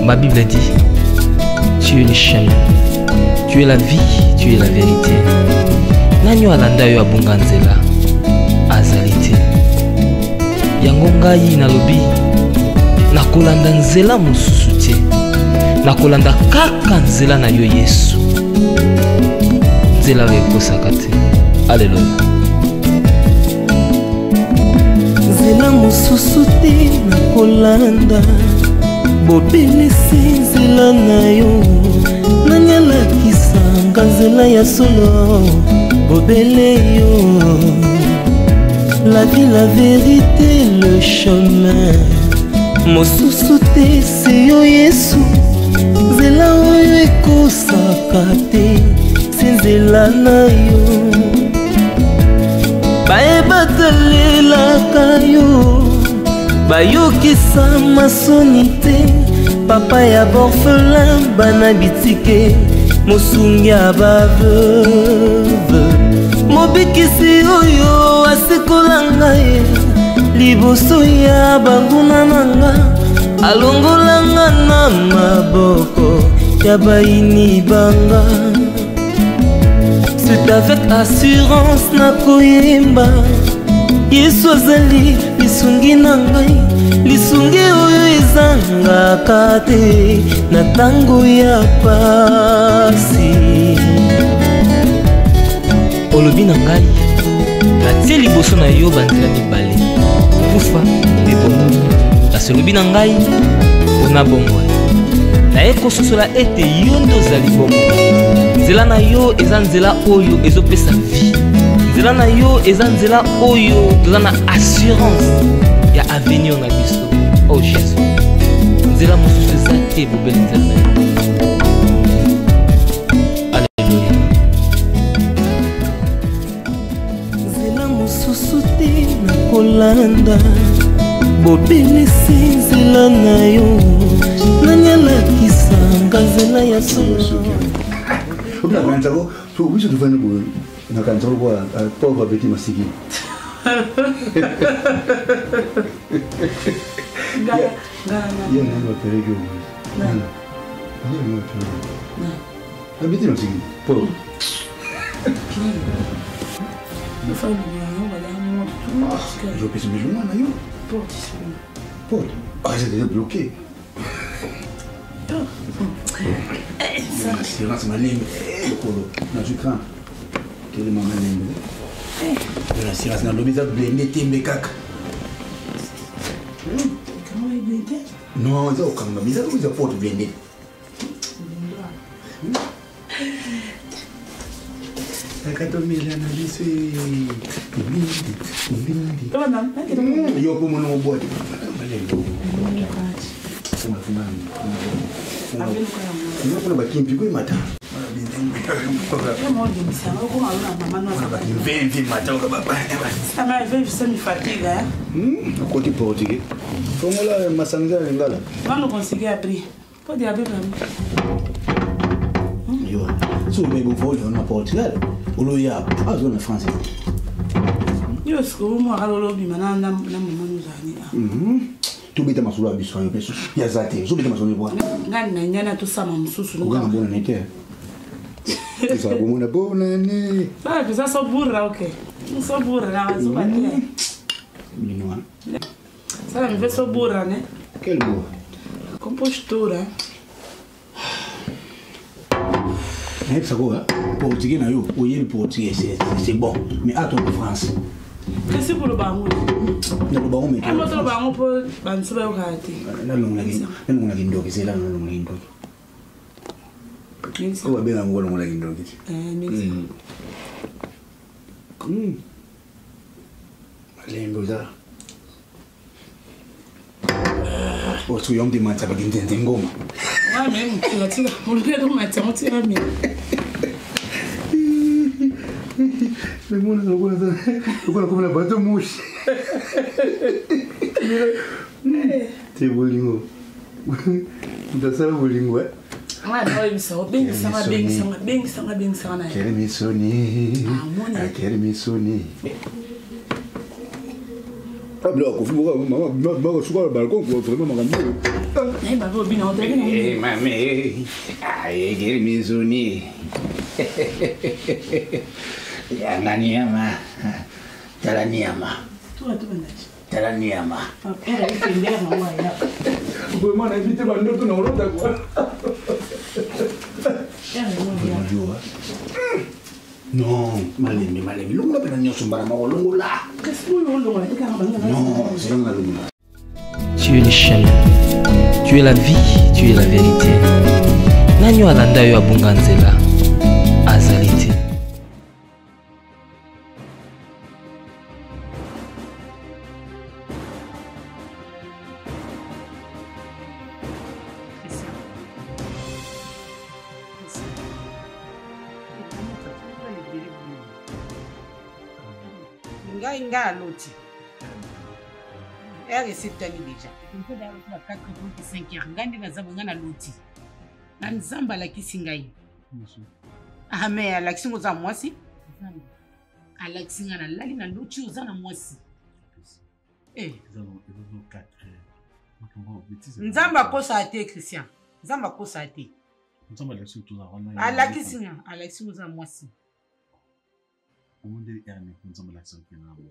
Ma Bible dit, tu es le chemin, tu es la vie, tu es la vérité. Nanyo alanda yo abunga nzela azalite. Yango ngai nalobi nakolanda nzela mosusu te. Nakolanda kaka nzela na yo Yesu. Nzela oyo ekosaka te. Alléluia. Nzela mosusu te nakolanda. Bobelisi nzela na yo. Nani alakisanga nzela ya solo. Bobele yo. La vie, la vérité, le chemin. Mosusu te se yo Yesu. Nzela oyo ekosaka te. Se nzela na yo. Bayebatalelaka yo. Bayokisa masoni te. Papa ya borphelin bana bitike. Mosungi ya baveuve. Mobikisi oyo asikola ngai. Liboso ya banguna nanga. Alongola nga na maboko ya baini banga. C'est avec assurance na koyemba. Yesu azali lisungi na ngai. Lisungi oyo ezangaka te na tango ya pasi. Olobi na ngai natie liboso na yo banzela mibale kufa mpe bomo. Kasi olobi na ngai mpona bomoi naye kososola ete yo nde ozali bomo. Nzela na yo eza nzela oyo ezopesa vie. Nzela na yo eza nzela oyo toza na assurance ya avenir na biso. Oh Jésus, nzela mosusu eza te bobeli nzela na yo. Alléluia. Nzela mosusu te nakolanda. Bobelisi nzela na yo. Nani alakisanga nzela ya solo. Unakanzako so wiso tufanye ku nakanzako kwa pauvre petit masiki. Gala. Yeye ndio peleke huko. Nani? Ndio peleke. Na petit masiki. Pauvre. Nous faisons bien, on va aller à tout. Je peux se mettre là yo. Porte ici. Porte. Ah, c'est déjà bloqué. L'assurance malimbe. Na tu crains. Quel est ma malimbe? L'assurance na lobby ça blindé tembe kaka. Comment est blindé? Non, ça au mais ça vous a porte blindé. Quand on met l'analyse, yo pour mon boîte. Kuna bakimpi kwa mata. Côté portugais. Comment là masanga ngala? Não consegui abrir. Pode abrir para mim. Yo. So bebo vole na Portugal. Olo ya, a zona français. Yo siko mo alolo bi manana na mamanu zani. Tu beta masula biso yo peso. Ya zate, zo beta masula bwa. Ngani na nyana to sama msusu no. Ugana bona nete. Isa bomona bona ne. Sabe, precisa só burra o quê? Não sou burra, não, sou bater. Menino. Sabe, me vê sou burra, né? Quel burra? Compostura. É ça quoi? Portugais na yo, oyer portugais c'est bon, mais attends en France. Qu'est-ce pour le bango? Na lo bango mais. Ah, moi le bango pour bansuba yo kati. Na longa ndoki c'est là na longa ndoki. Nixon. Owa bela ngolo longa ndoki. Nixon. Lembo za. Otu yom di mata bagindende ngoma. Ah, mesmo, tira. Mulher do mate, não tira mesmo. Le monde no puede hacer. Como la pato mush. Te bolingo. Ndasala bolingo. Ah, não, isso, bem sana. Quer me sonhar. Quer me sonhar. Abla ko fu maman sur le balcon ko vraiment maman. Eh ba bo bina hotel ni. Eh mame. Ay geri mizuni. Ya nani ama. Talani ama. Tu bandaji. Talani ama. Era ifendela mawa ya. Bo mana invite bando to na urota kwa. Era mo ya. Non, malembe. Lunga pena nyoso mbara makolongo la. Qu'est-ce que on va dire? Non, c'est pas lunga. Tu es le chemin, tu es la vie, tu es la vérité. Nanyo alanda yo abunga nzela azali te. Inga loti. Elle récite déjà. On peut d'ailleurs la 4 et 5 heures. Ngandi na zabu ngana loti. Na nzamba la kisingai. Ah mais Alexis ngoza mwasi. Alexis ngana lali na loti uzana mwasi. Eh. Nzamba kosa ate Christian. Nzamba kosa ate. Nzamba Alexis tuza wana. Alexis ngoza mwasi.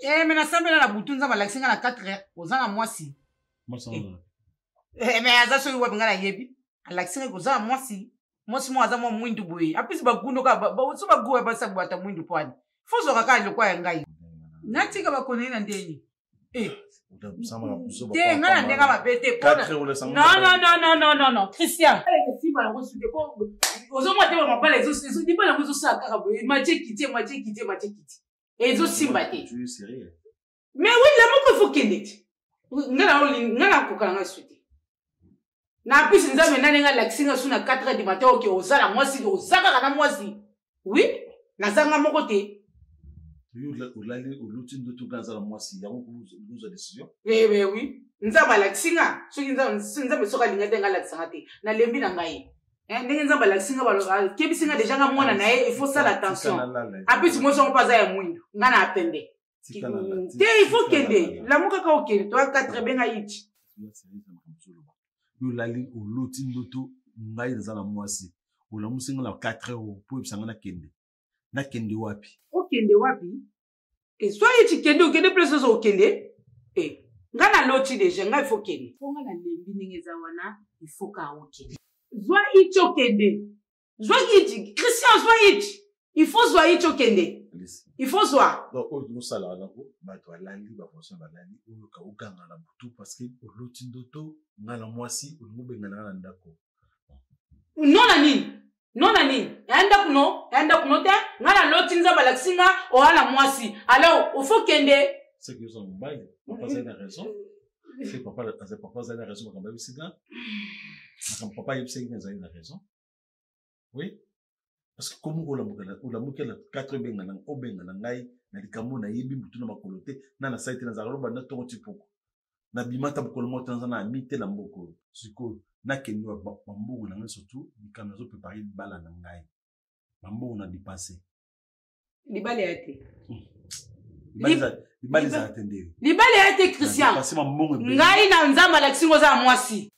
Eh, mais na sambela na butu nzamba Alexis ngana 4 heures uzana mwasi. Mais azaso yuwa bingana yebi. Alexis ngoza mwasi. Mwasi mwaza mwa mwindu boye. Apisi bagundo ka ba so baguwa basa bwata mwindu pwani. Fozo kaka lokwa yangai. Natika bakoni na ndeni. Eh. Te ngana ndenga mabete pona. Non. Christian. Si ba ngo sude ko. Ozo mwate ba mabala ezo di bala ngo sa kaka boye. Mache kiti. Ezo simba te. Tu es sérieux? Mais oui, la moko faut kende. Ngana ko kanga sude. Na pisi nzame nani nga Alexis suna 4h du matin oke ozala mwasi ozaka kana mwasi. Oui, nazanga moko te. Ulali uluti ndo tukanza mwasi yango kuza décision. Oui. Nzamba Alexis soki nzambe soka lingate nga Alexis te. Na lembi na ngai. Ndenge nzamba Alexis ba kebisi nga déjà nga mwana na ye, il faut ça l'attention. Apisi mo songo paza ya mwindu. Nga na apende. Te il faut kende. La moka ka okende to 4 benga ichi. Ulali uluti ndo tu ngai nzala mwasi. Ula musinga la 4 heures pour bisanga na kende. Na kende wapi? Okende wapi? Et soit ichi kende okende plus so okende. Eh, ngana loti déjà nga il faut kende. Fonga na lembi ningeza wana il faut ka okende. Zwa ichi okende. Zwa ichi Christian zwa ichi. Il faut zwa ichi okende. Il faut zwa. Donc nous sala na ko ba to alali ba fonction ba lali o ka ukanga na butu parce que loti ndoto ngala mwasi o ngubenga na ndako. Non nani. Enda kuno te ngala loti nzamba Alexis o ala mwasi. Alors, il faut kende. C'est que son bail, papa a raison. C'est papa a raison quand même siga. Quand papa il sait qu'il a raison. Oui. Parce que comme on la 4 benga na obenga na ngai na likambo na yebi mutu na makolote na site na zaloba na to tipoko. Na bimata bokolo mota na mite la mboko. Siko na kenyo bambo na ngai surtout bikana zo préparer bala na ngai. Bambo na dépasser. Libale ate. Libale za atendé. Libale ate Christian. Ngai na nzamba Alexis ngoza mwasi.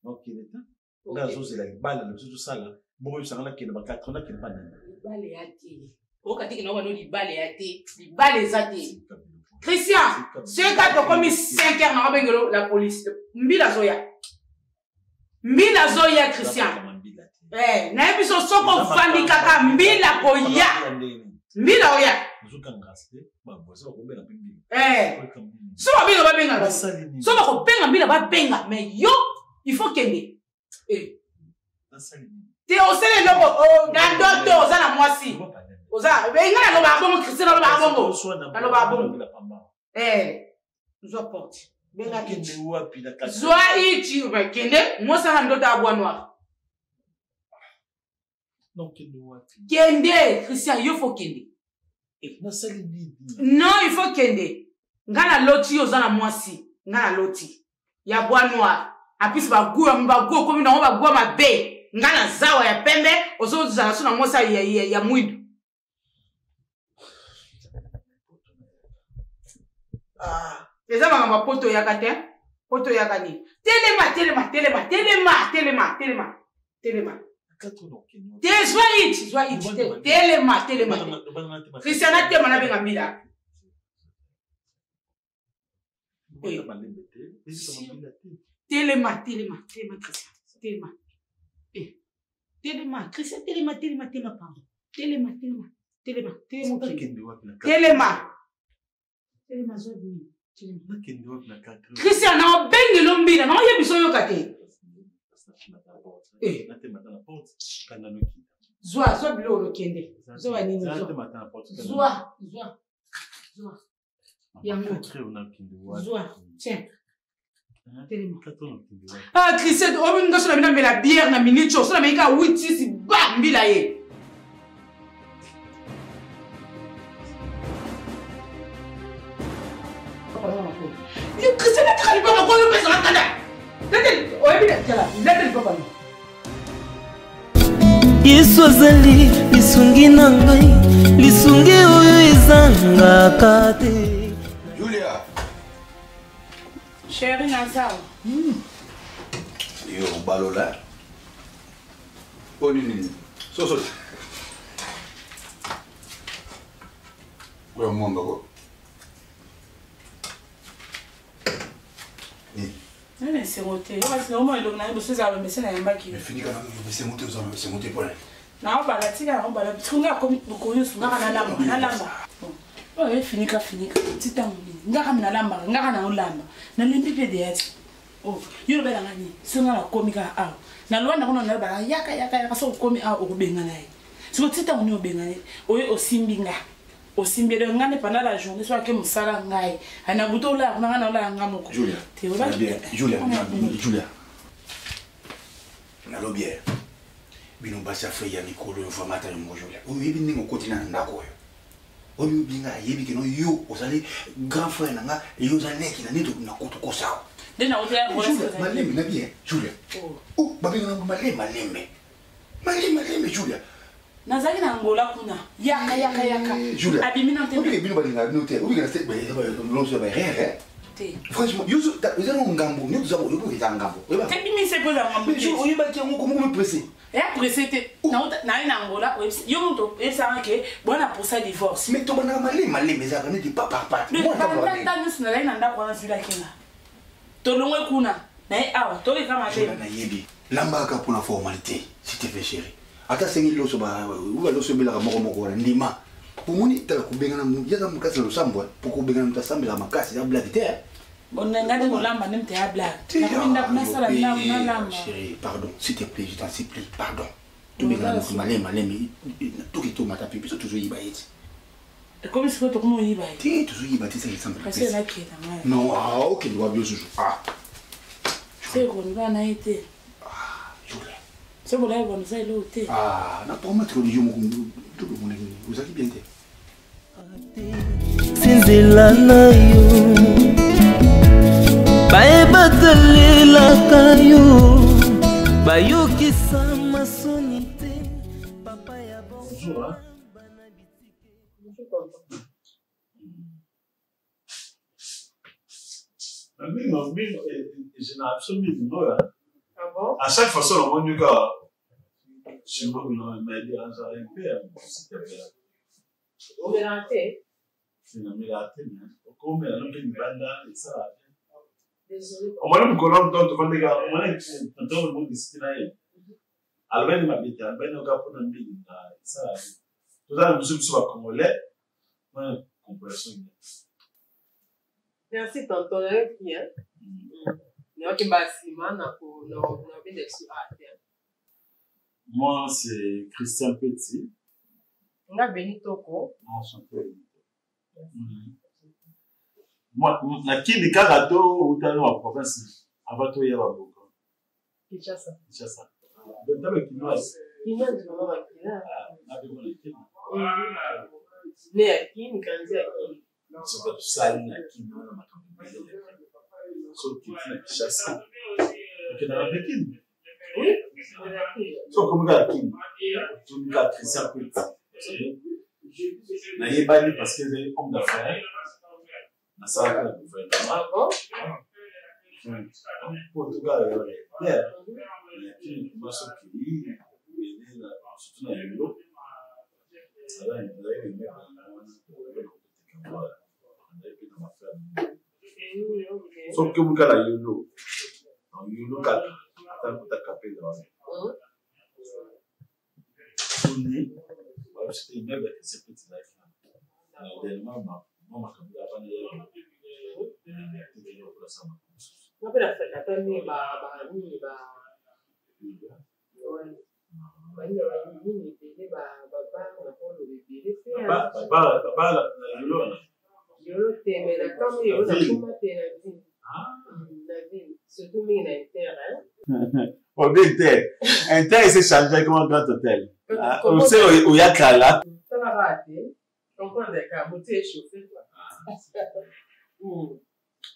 OK leta. Na zo zela libale na zo sala. Bon ça na kena ba 4 na kena ba nani. Libale ate. Okati kena ba no libale ate. Libale zate. Christian, ce gars to comme 5 heures na bengelo la police. Mbila zoya Christian. Na ebiso soko fandi kaka mbila koya. Mbila oya. Zuka ngaste ba bozo ko bela pimbili. So ba benga. So ba ko benga mbila ba benga mais yo il faut kende. Te osele loko na ndoto ozana mwasi. Oza benga no ba bongo Christian no ba bongo. Na no ba bongo. Zo porte. Benga kende wapi na kaka. Zo ichi ba kende mosa na ndoto abwa noir. Non kende wapi. Kende Christian yo faut kende. Non, il faut kende. Ngana loti ozana mwasi. Ngana loti. Ya bwa noir. Apisi ba guwa komi na ba guwa mabe. Ngana zawa ya pembe ozo zana suna mwasa ya mwindu. eza makambo poto yaka te poto yaka ni telema telema Christiana tema na benga mbila telema Christian telema pardon telema zodi Christian na bengi lombina na oye biso yo kate zwa bilo lokende zwa nini zwa yango zwa tiens ah Christian obi nga so na bina mbela bière na minute so na meka 8 ba mbila ye you Christian na kali ba ko yo pesa kanda dede obi na kala dede papa no Yesu azali lisungi na ngai lisungi oyo ezangaka te Julia Chérie Nazao. Yo balola. Onini. So. Kwa mwamba ko. Nene semote. Parce que au moins le na bo seza ba mesena yamba ki. Fini kana bo semote zo na semote pole. Na ba la tika na ba la tsunga ko ko yusu ngaka na lamba. Oh, finika. Tita mbi. Ngaka mina lamba, ngaka na ulamba. Na limbi pe de yati. Oh, yo bela ngani. Sunga la komika a. Na lwanda kono na ba yaka so komi a okubenga nae. Siko tita muni obenga nae. Oye osimbinga. Osimbele ngane pendant la journée soit que musala ngai. Ana buto la ngana la ngamoko. Julia. Na lobière. Bino basa fe ya mikolo yo famata yo Julia. Oyi bi ningo kotina ndako yo. Oyi binga yebi kino yo osali grand frère nanga yo za neki na nido na koto ko sawa. Dena otea Julia, maleme na bien, Julia. Oh, babinga na maleme. Maleme Julia. Nazaki na ngola kuna. Yaka. Julia. Abimi na te. Obi bino balinga noter. Obi na set ba lonso ba rien. Franchement, yo vous avez un ngambo, nous avons eu des ngambo. Te bimi se poza ngambo. Mais yo yeba ki ngo comme pressé. Pressé te. Na ngola yo moto esa ke bona pour ça divorce. Mais to bana maleme za kana di papa. Moi ta nous na na nda kwa sila kinga. Tolongwe kuna. Na awa to ke kama te. Na yebi. Lambaka pour la formalité, s'il te plaît chérie. Ata sengi loso ba uba loso bela moko ndima. Pour moni tala kubenga na mu yaza mukasi lo sambwa pour kubenga na mtasambela makasi ya blague te. Bonne ngade no lamba nemte ya blague. Na minda na sala na lamba. Chérie, pardon, s'il te plaît, je t'en supplie, pardon. Tu benga na maleme tout qui tombe ta pipi toujours yiba yeti. Et comme si tu comme yiba yeti. Toujours yiba yeti c'est simple. Parce que là qui est là. Non, OK, doit bien toujours. C'est qu'on va na été. Julia. C'est bon là bon ça là été. Na pas mettre le jomo tout le monde vous avez bien été. Sinzela na yo baebatelelaka yo bayokisa masoni te papa ya Bonjour. Je n'ai absolument pas. Ah bon? À chaque fois, on me dit que je me dis à ça un peu. Vous avez raté? C'est une raté, mais comme elle a une bande, et ça. Désolé. On m'a dit que l'on doit te dire que on est un peu de monde destiné. Alors, elle m'a dit que ben on va prendre un billet. Ça. Tout ça, nous sommes congolais. Compréhension. Merci tonton qui hein. Nous qui bâtiment na bien d'excellent. Moi, c'est Christian Petit. On a béni toko. Enchanté. Moi, na kini kagato utano wa province abato ya baboko. Kinshasa. Donc avec Kinoas. Kinoas de maman Makina. Na bebo na kini. Ne akini kanzi akini. C'est pas ça na kini na makambo. So kiti na Kinshasa. Ok na Pekin. Oui. So comme gars kini. Tout le gars Christian Petit. Na yebani parce que c'est homme d'affaires. nasalaka na gouvernement Portugal surtout na yolo soki obukala yolo yolo kaka atankuta kapela wana soni babisite imebe esepeti life na dernièrement makambo avana napenda fekatani Inter s'est changé comme un grand hôtel. Vous savez où il y a Kala. Ça va rater. Comprendre des cas, vous êtes chauffé.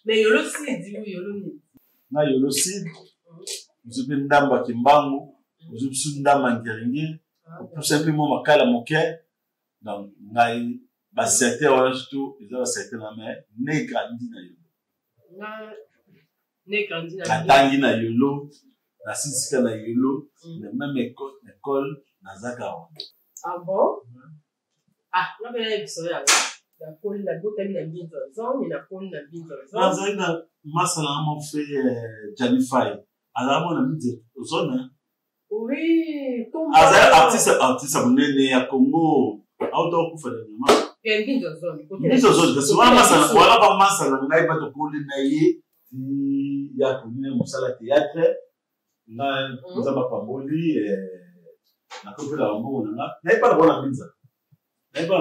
Mais Yolo Sid, Yolo Sid. Na Yolo Sid, vous avez une dame qui m'bango, vous avez une dame qui ringue, tout simplement ma cala moquette. Donc, naï, bah c'était surtout, ils ont c'était la main, né grandi na Yolo. Né grandi na Yolo. Tangi na Yolo, na sisika na Yolo, même école na Zakawa. Ah bon? Ah, on a bien épisode là. La colle, la botte, elle a bien zone, et la colle, la bien zone. La zone, masala m'a fait Janify. Alors, on a mis des zones. Oui, comment? Artiste abonné à Congo. Auto pour faire des demandes. Il y a une zone. Une zone. Parce que voilà pas masala, on a pas de colle naïe. Il y a connu un musala théâtre. Nous avons pas moli. Na kofi la wangu na na ipa bona pizza na ipa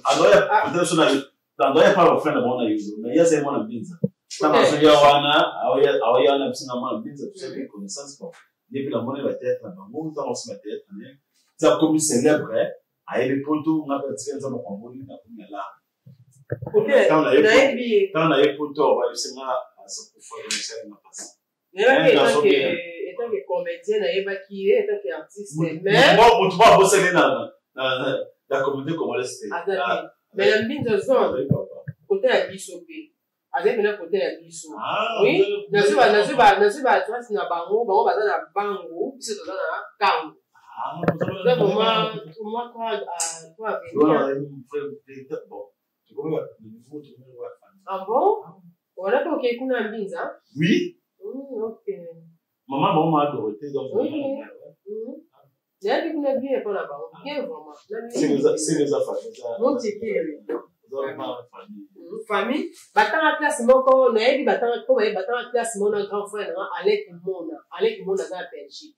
adoya international adoya pa ofrenda bona yuzo na yasa mwana pizza kama sio wana awaya na pizza mwana pizza tuseme connaissance kwa depuis la monnaie va être na bango dans ce matin ne ça comme célèbre a ele poto na petite za mkomboli na kumela quand on a eu poto va sema ça pour faire le service na passe étant que comédien, étant qu'artiste, mais bon, tu vas bosser dans la communauté congolaise. Mais la mine de zone, côté la bisopé, avec le côté la biso. Oui, nazi ba tu vois c'est na bango ba na bango, c'est dans la kango. C'est moi quoi ah bon? Voilà que kuna mbinza? Oui. OK. Maman, maman a Dorothée, donc. Oui. Il y a des gens bien pour là-bas. Bien vraiment. C'est les affaires. Mon famille. Battant en classe, mon corps, on a dit battant en classe, mon grand frère, Alec Mona dans la Belgique.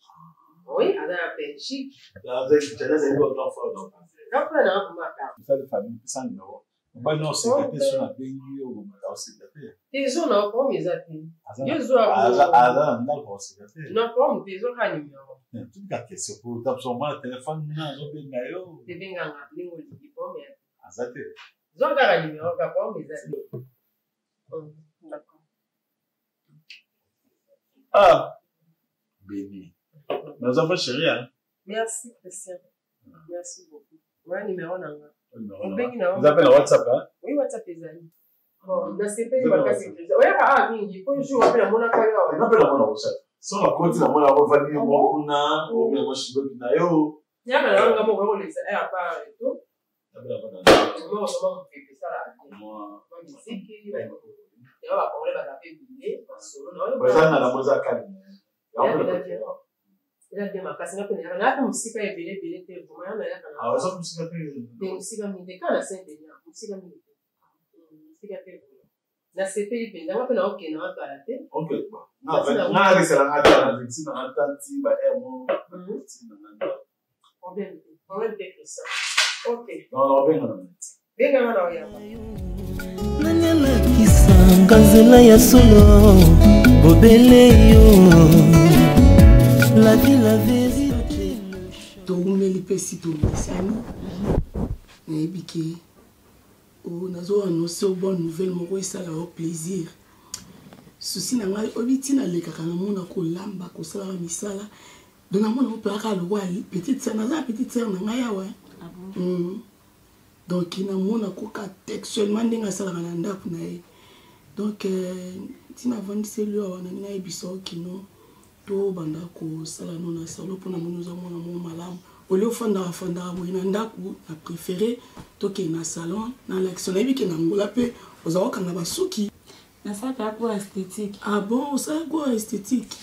Oui, dans la Belgique. Avec un grand frère, donc. Grand frère, non, pour ma carte. Ça, les familles, ça, non. Bah non, c'est que sur la pays, on va aussi taper. Des zones, non, comme les athées. Non, comme des zones à numéro. Tout cas, c'est pour t'absorber le téléphone, non, on peut bien. C'est bien, on a bien, on dit pas, mais. Azate. Zone à numéro, comme les athées. D'accord. Ah, béni. Nous avons chéri, hein. Merci, Christian. Merci beaucoup. Ouais, numéro, non. Vous appelez WhatsApp, hein? Oui, WhatsApp les amis. Bon, dans ces pays, on va casser. Oui, il faut toujours appeler la monnaie. On appelle la monnaie WhatsApp. Si on a continué la monnaie, on va dire, on a, on met mon chibou qui n'a yo. Il y a un gars, on va les à part et tout. On appelle la monnaie. Moi, on fait ça là. Moi, musique, il va on va taper billet. Ça, la monnaie à calme. Il a bien ma place. Il a fait musique àébélé,ébélé, ah, ça, musique àébélé. Musique à midi. Quand la scène est là, musique à midi. Musique àébélé. La CP, il a fait un ok, non, pas la tête. Ok, bon. Non, c'est la rata, c'est la rata, c'est la mon. Problème de ça. Ok. Non, bien, bien, bien, nani alakisanga nzela ya solo bobele yo la vie la vérité toumeli mpe si tomesani nayebi ke nazoannonce o bonne nouvelle moko esalaka o plaisir susi na ngai oyebi ntina alekaka namona kolamba kosalaka misala donc namona opelaka lokwa petite sœur naza petite sœur na ngai awa donc namona koka textuellement ndenge asalaka na ndako na ye Donc, si ma vente c'est lui, on a une émission qui nous, tout bandako, salano na salon pour nous avons mon malam. Au lieu fanda oui nandaku, a préféré toquer na salon, dans l'action et qui n'a pas peu, aux avons quand on a souki. Na ça pas quoi esthétique. Ah bon, ça quoi esthétique.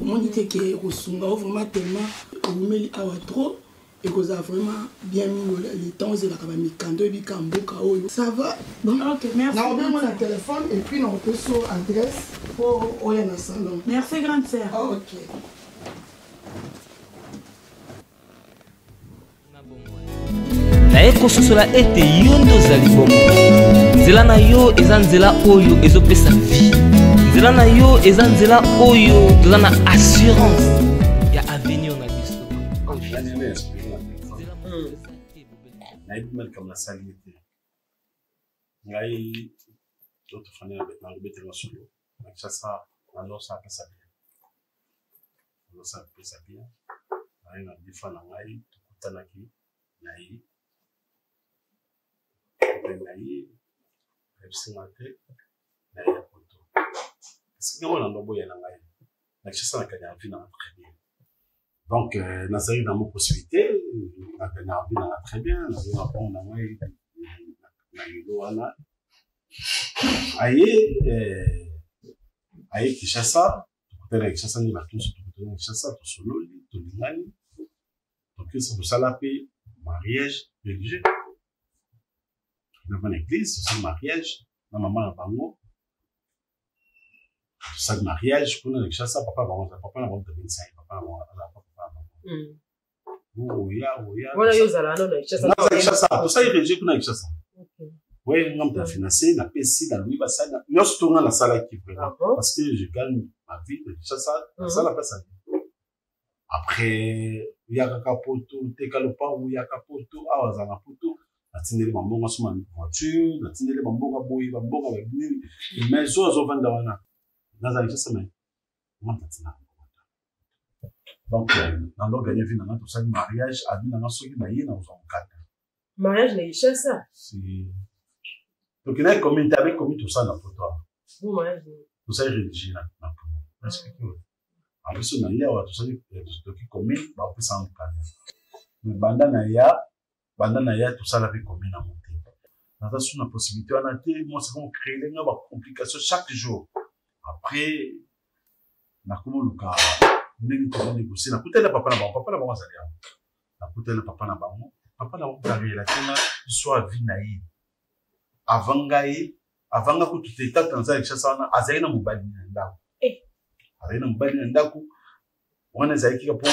Mon dit que au sunga vraiment tellement au meli awa trop. Et que ça a vraiment bien mis les temps et la cabane kando et bikamboka oyo. Ça va? Bon. Ok, merci. On a mon téléphone et puis on peut sur adresse pour oya na salon. Merci grande sœur. Oh, ok. naye kososola ete yo nde ozali bongo. Nzela na yo eza nzela oyo ezopesa vie. Nzela na yo eza nzela oyo toza na assurance ya avenir na biso. nayebi mali kama nasali ete ngai tofani na kobetelanga solo na Kinshasa nalosa apesa bien nalosa apesa bien naye na difa na ngai tokutanaki na ye ebisinga te na ye ya poto esika mona ndoboya na ngai na Kinshasa nakani ya vie nanga très bien. Donc, nazali na mo possibilité, nakani ya vie nanga très bien, nazali na bon na ngai na yelo wana. Aye Kinshasa, tokutana Kinshasa ni bato nyonso tokutana Kinshasa tosololi, tolingani, tokesa kosala mpe mariage religieux. Na église, tosali mariage na mama na bango. Tosali mariage kuna na Kinshasa, papa na bango tobinisa papa na bango azala papa na bango. Oya. Voilà yo zala no na Kinshasa. Tosali religieux kuna na Kinshasa. Ouais, on a financé, on a payé la Louis Bassan. Nous sommes dans la salle qui vraiment parce que je gagne ma vie de Kinshasa, la salle passe. Après, il y a Kapoto, Tekalopa ou il y a Kapoto, Awazana Poto, la tinelle bambonga sur ma voiture, la tinelle bambonga boy, bambonga avec nous, mais so zo vandawana. Dans la Kinshasa mais on a tina. Donc, dans l'organisme finalement tout ça mariage, a bien dans ce qui n'a rien aux encadres. Mariage na Kinshasa. Donc, il y a une communauté avec tout ça dans le photo. Tout ça est rédigé là. En plus, on a eu tout ça qui commune, on peut s'en occuper. Mais bandana ya tout ça avec commune à monter. Dans la possibilité, on a été, moi, c'est qu'on crée des complications chaque jour. Après, on a comment le cas, on a négocié. On a coûté le papa là-bas, on a coûté le papa là-bas. Papa là-bas, il a soit vie naïve. Avant que tu étais dans la Kinshasa, azali na mobali na ndako. Azali na mobali na ndako. Wana zaki ka po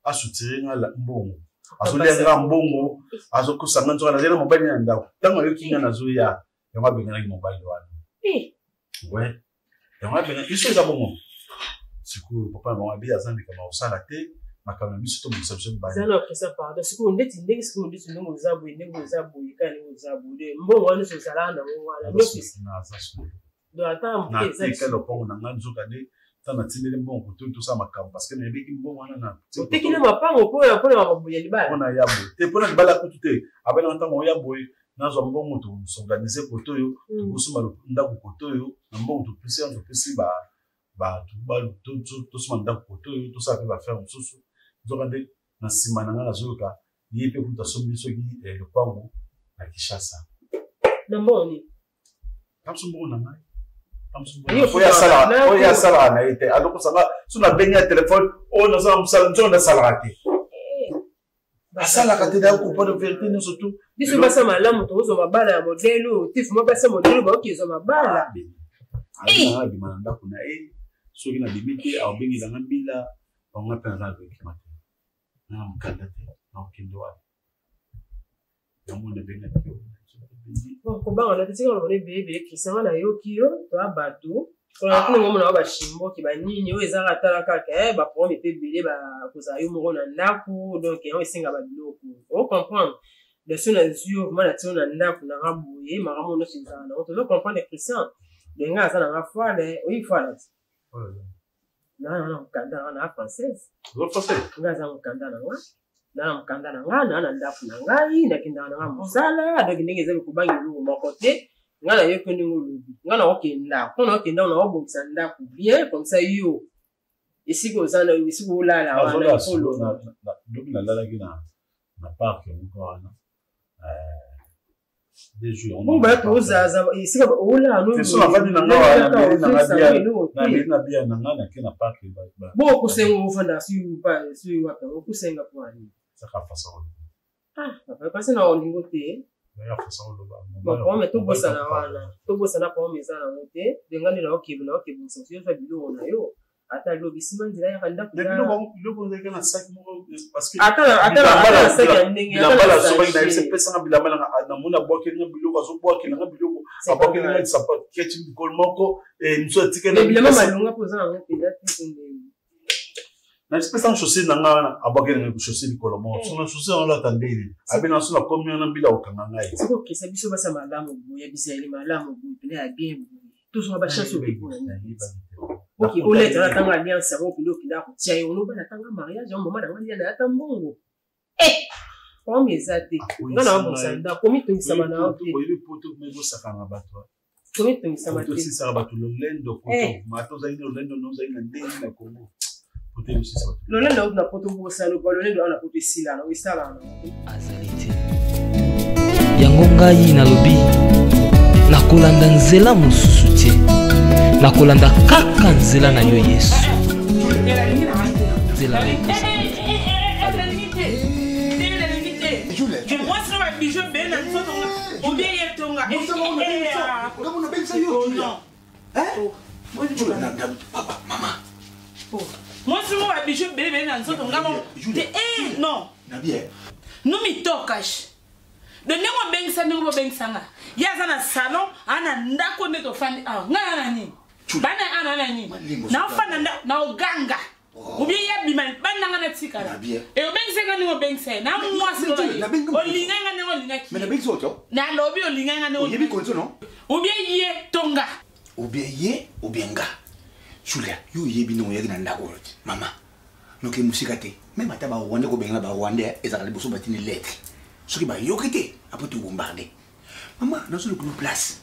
asutire nga mbongo. Azolenga mbongo, azokusanga nzo azali na mobali na ndako. Tango yo kinga na zo ya mabenga na mobali wana. Ouais. Ya mabenga iso za bongo. Siku papa na mabi azandi kama osala te. Makana biso to musabso ba. Zana okesa pardon. Siku ndeti ndenge siku ndeti ndenge uzabu kana uzabu de mbongo wana so sala na wala n'ofisi na azaso. Do ata na tika lo pongo na nganzo kade tana tindele mbongo to sa makamba parce que na biki mbongo wana na. Tekile mapango po ya mabuya libala. Pona yabo. Te pona libala ko tute. Abana ntango yabo nazo mbongo to s'organiser koto yo, to kusuma ndako koto yo, na mbongo to pesi ba to suma ndako koto yo, to sa va faire mususu. Zokande na simana nga zoka yepe kuta sobiso ki le pango na Kinshasa na mboni kamsumbo na ngai kamsumbo oya sala na ite aloko sanga suna benya téléphone o na sa musala njonda sala te asala kate da ko pas de vérité ni surtout biso basa malamu to zo mabala ya modelo tifu mabasa modelo ba kizo mabala ana bi mananda kuna soki na limite au bengi na ngambila on a pas de document na mkandate na ukindoa yamone benga kyo ko banga na tsika lo bebe kisanga na yo kiyo to abatu ko na kuna ngomona ba shimbo ki ba nini o ezala talaka ke ba pour me pebele ba kozayo mo na ndaku donc on singa ba biloko on comprendre le son na yeux vraiment na tsona ndaku na rabuye maramo no sinzana on doit comprendre les chrétiens lenga ça na foi le oui foi non, mukanda na française. Lo français. Ngaza mukanda na wa. Na mukanda na nga na ndafu na ngai na kinda na musala, donc ndenge zeli kubangi lu makote. ngana yo ko ndingo lobi ngana okenda kono okenda na obongisa ndako bien comme ça yo isiko zana isiko lala wana polo donc na lala kina na parc encore ana des jours bon ba to zaza isiko ola no c'est ça fandi na ngawa na bia na ngana kina parc ba bo kusenga ufanda si upa si wapi kusenga kwa ni saka façon papa parce na olingo te ya façon lo ba bon mais to bossa na wana to bossa na kwa meza na mote dengani na okibu so yo fa bilo na yo ata lo bisima ndira ya kanda kuna le ko ndeka na sac mo parce que ata sac ya ndenge la bala so ba ina se pesa na bila mala na muna boke na biloko zo boke na biloko aboke na sapa ketchi kolmoko nso tikena bila malunga poza na peda tinde na espèce en chaussée nanga aboke na chaussée ni kolomo so na chaussée on la tandeli abena so na combien na bila okanga ngai siko kisa biso basa malamu ya bisa ile malamu bila ya bien toujours ba chance au ok on est dans la alliance avant pilote qui là tiens on va attendre mariage au moment d'avoir na ata mbongo comme ezate ngana mo sanda komi tungisama na ok ko ile poto mego sakanga bato komi tungisama te si sara bato lo lendo poto mato zaini lo lendo no zaini ndeni na Congo poto aussi ça lo lendo na poto bo salo lo lendo na poto sila na wisala na azalite yango ngai nalobi nakolanda nzela mosusu te nakolanda kaka nzela na yo Yesu nzela Donne-moi bien ça, nous bien ça. Il y a un salon, un ndako ne to fandi ah ngana ni. Bana ana ni. Na fanda na oganga. Obi ya bi man bana ngana tika. E o ben senga ni o ben se. Na mo asi lo ni. O linga ngana o linga ki. Mais na ben so to. Na lobi o linga ngana o. Yebi konzo no. Obi ye tonga. Obi ye obienga. Julia, yo yebi no yegi na ndako. Mama. No ke musika te. Même ata ba wande ko benga ba wande ezaka liboso batini lettre. Ce qui va y occuper après tout bombarder. Maman, dans ce groupe place.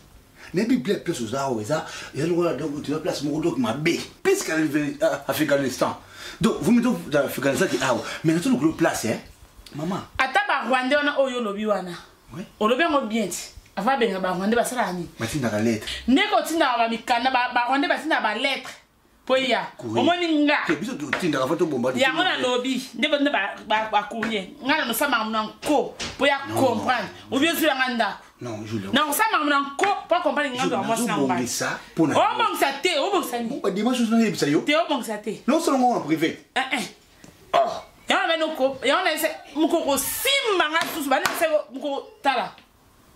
N'est pas plus aux arts, et ça, il y a une place, mon doc m'a bé. Puisqu'elle est à Afghanistan. Donc, vous mettez dans Afghanistan qui a. Mais dans ce groupe place, hein. Maman. Ataba Rwanda, on a Oyo Lobiwana. Oui. On le bien bien. Avant de Rwanda, va se rani. Matin dans la lettre. N'est qu'au tina, va mikana, Rwanda, va se na lettre. Poya, omoninga. Biso tu tinda ka foto bomba. Ya ngona lobby, ndebe ba courrier. Ngana no sama mnanko, poya comprendre. Ou bien sur nganda. Non, Julien. Non, sama mnanko, pas comprendre ngamba moi ça ngamba. Ça pour na. Oh bon ça té, oh bon ça ni. Ba dimanche so na yebisa yo. Té oh bon ça té. Non seulement en privé. Oh. Ya na no ko, ya na ese mukoko simba nga susu ba na se mukoko tala.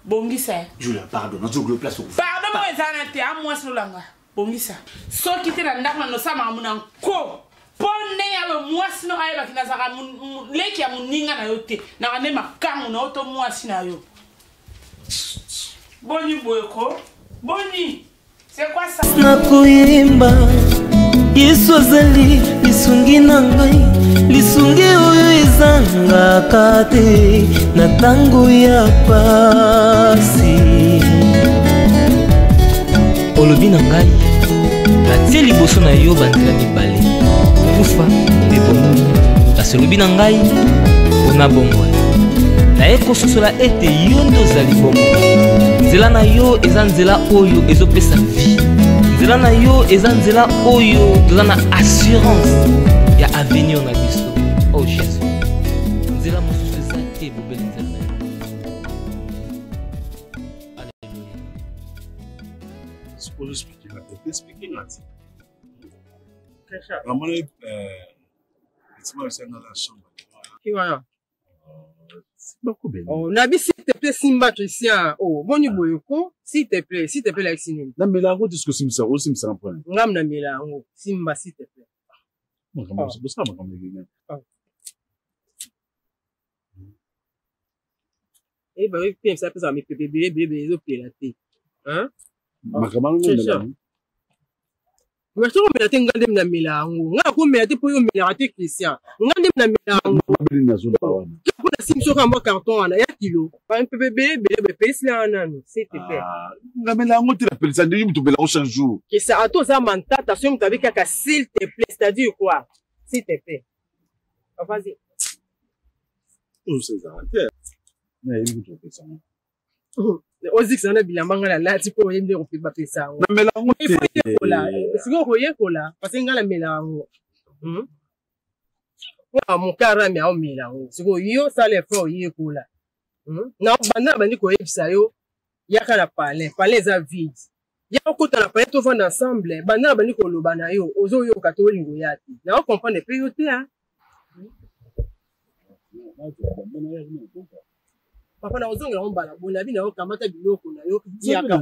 Bongisa. Julien, pardon, dans ce groupe place. Pardon moi ça na té, à moi so langa. Bongisa. So kite na ndako no sama mnanko. Pone ya lo mwasi no ayeba kinazaka leki ya muninga na yote. Na kane makamu na oto mwasi na yo. Boni boyeko. Boni. C'est quoi ça? Nakoyemba Yesu azali lisungi na ngai lisungi oyo ezangaka te na ntango ya pasi olobi na ngai natie liboso na yo banzela mibale kufa mpe bomoi kasi olobi na ngai mpona bomoi naye kososola ete yo nde ozali bomoi nzela na yo eza nzela oyo ezopesa vie nzela na yo eza nzela oyo toza na assurance ya avenir na biso o jésus nzela mosusu eza te bobeli nzela na yo alleluya suppose expliquer la tête expliquer la tête vraiment c'est moi c'est dans la chambre qui va beaucoup bien oh nabi s'il te plaît simba Christian oh boni boyoko s'il te plaît like sinin na melango disco simsa o simsa point ngam na melango simba s'il te plaît moi comment c'est ça comme bien eh ben oui ça peut ça me bébé zo pelaté hein makamanga na Mais je me suis dit na milango. Nga ko me ati po yo milati Christian. Nga ndem na milango. Kuna simso kama carton ana ya kilo. Pa MPB be pesi la nanu. CTP. Na milango tu l'appelles ça dit tu milango chaque jour. Que ça a tout ça mentata si tu avais kaka s'il te plaît, c'est-à-dire quoi? S'il te plaît. Vas-y. Oh c'est ça. Na yebi tu pesa. Ozik sana bilambanga la lati po yende ko pe pesa. Na milango il faut y kola. Siko ko ye kola parce que ngala milango. Wa mon cara mi au milango. Siko yo ça les faut ye kola. Na banda bandi ko yebisa yo yakala palais za vide. Ya okota na palais to vendre ensemble. Banda bandi ko loba na yo ozo yo katolingo yati. Na o comprendre pe yo te hein. Papa na ozonga ombala bona bina o kamata biloko na yo yaka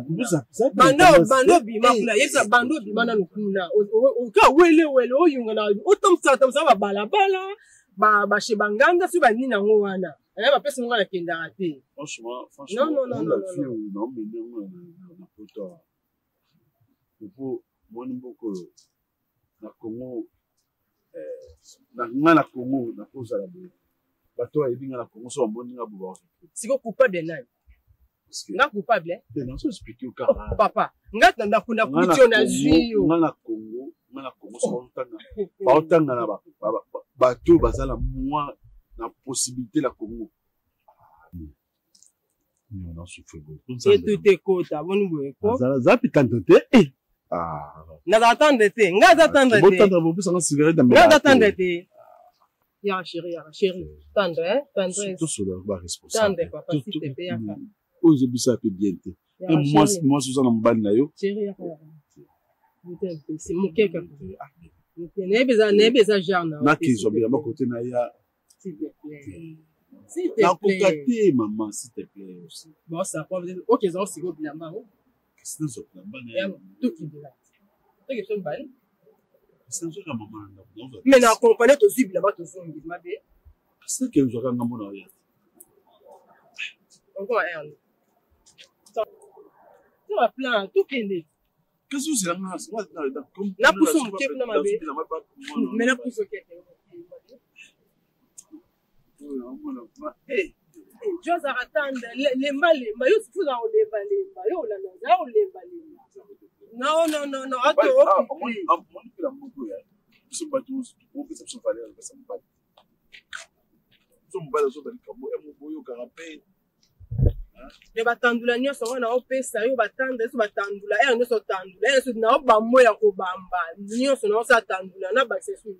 bando bima kuna yesa bando bima na nukuna o ka wele o yunga na o tomsa ba bala ba she banganga su ba nina ngo wana ba pesa ngo na kenda ate franchement non na poto pour mon mboko na Congo na Congo na poza la bo bato ayebinga na Congo so moni nga bo siko coupable nani nga coupable non so expliquer ka papa nga tanda kuna kucho na zuyo nga na Congo so tanga na bato bazala moi na possibilité la Congo non souffre beaucoup et tout est kota boni boeko za pitantote na attendre te nga attendre te botanda bo bisa nga cigarette nga attendre te ya chérie tendre tout cela va responsable tendre papa si te paye pas oh je bisa pe bien te et moi sous na mbali na yo chérie c'est mon keka ne beza genre na kizo bien ba côté na ya s'il te plaît na kokate maman s'il te plaît aussi bon ça pas OK ça aussi go bien ma c'est ça bilamba na tout qui dit là c'est que son bali c'est ça maman mais na accompagner to zibi là-bas to zongi mabe c'est que je regarde mon oreille encore un tu vas plan tout kende qu'est-ce que c'est là na pousse mon kep na mabe mais na pousse kep Jos aratanda lemba yo sifuza olemba yo la naza olemba non ato ne batandula nyonso wana opesa yo batanda so batandula nyonso tandula nyonso na bamoya kobamba nyonso na osa tandula na basesu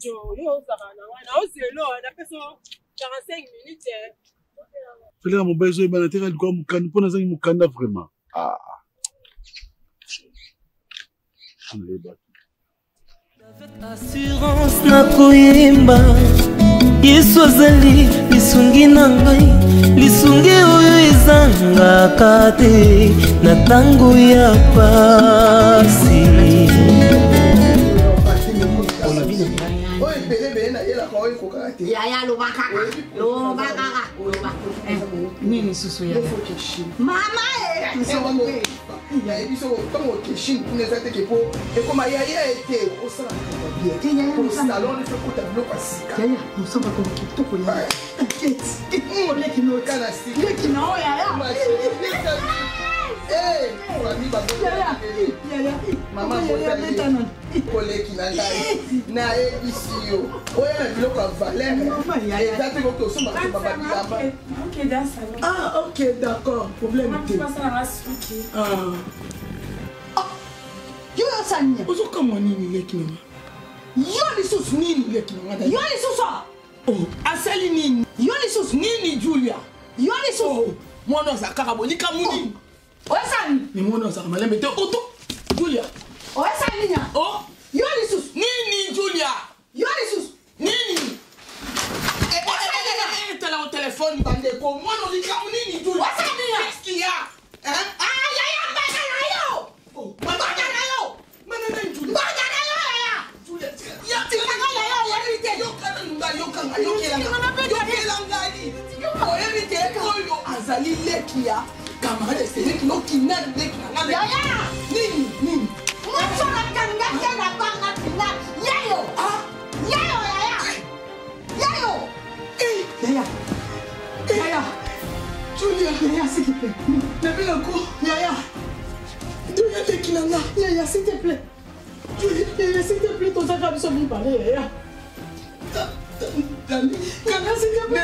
yo sakana wana oselo na peso 45 minutes Fela mon bezo ba na tera kwa mukanda pona zangi mukanda vraiment avec assurance na koyemba Yesu azali lisungi na ngai lisungi oyo ezangaka te na tango ya pasi Yaya lobaka. Nini susu ya. Mama biso tongo keshin kuneza teke po ekoma yaya ete osala bien pour salon le fekuta biloko asika yaya musoma ko kitoko ya leki no kana si leki na yaya mami bazo yaya mama motali koleki na ngai na ebisi yo oya na biloko ya valeur yaya tete ko tosoma ko baba bilamba OK dans salon OK d'accord problème te yo sanya ozo kama nini leki mama yo lisusu nini leki mama yo lisusu oh asali nini yo lisusu nini Julia yo lisusu mwana zakaka bonika muni osani ni mwana zakaka malembe te oto Julia osani nya oh yo lisusu nini Julia yo lisusu nini tela au téléphone bande ko mwana olika nini Julia osani nya qu'est-ce qu'il y a azali leki ya camarade c'est leki no kinani leki na ngale nini Yaya, Julia, Yaya, s'il te plaît. Levez le cou, Yaya. Yaya, s'il te plaît. Julia, Yaya, s'il te plaît, ton sac a besoin de parler, Yaya. Yaya, s'il te plaît.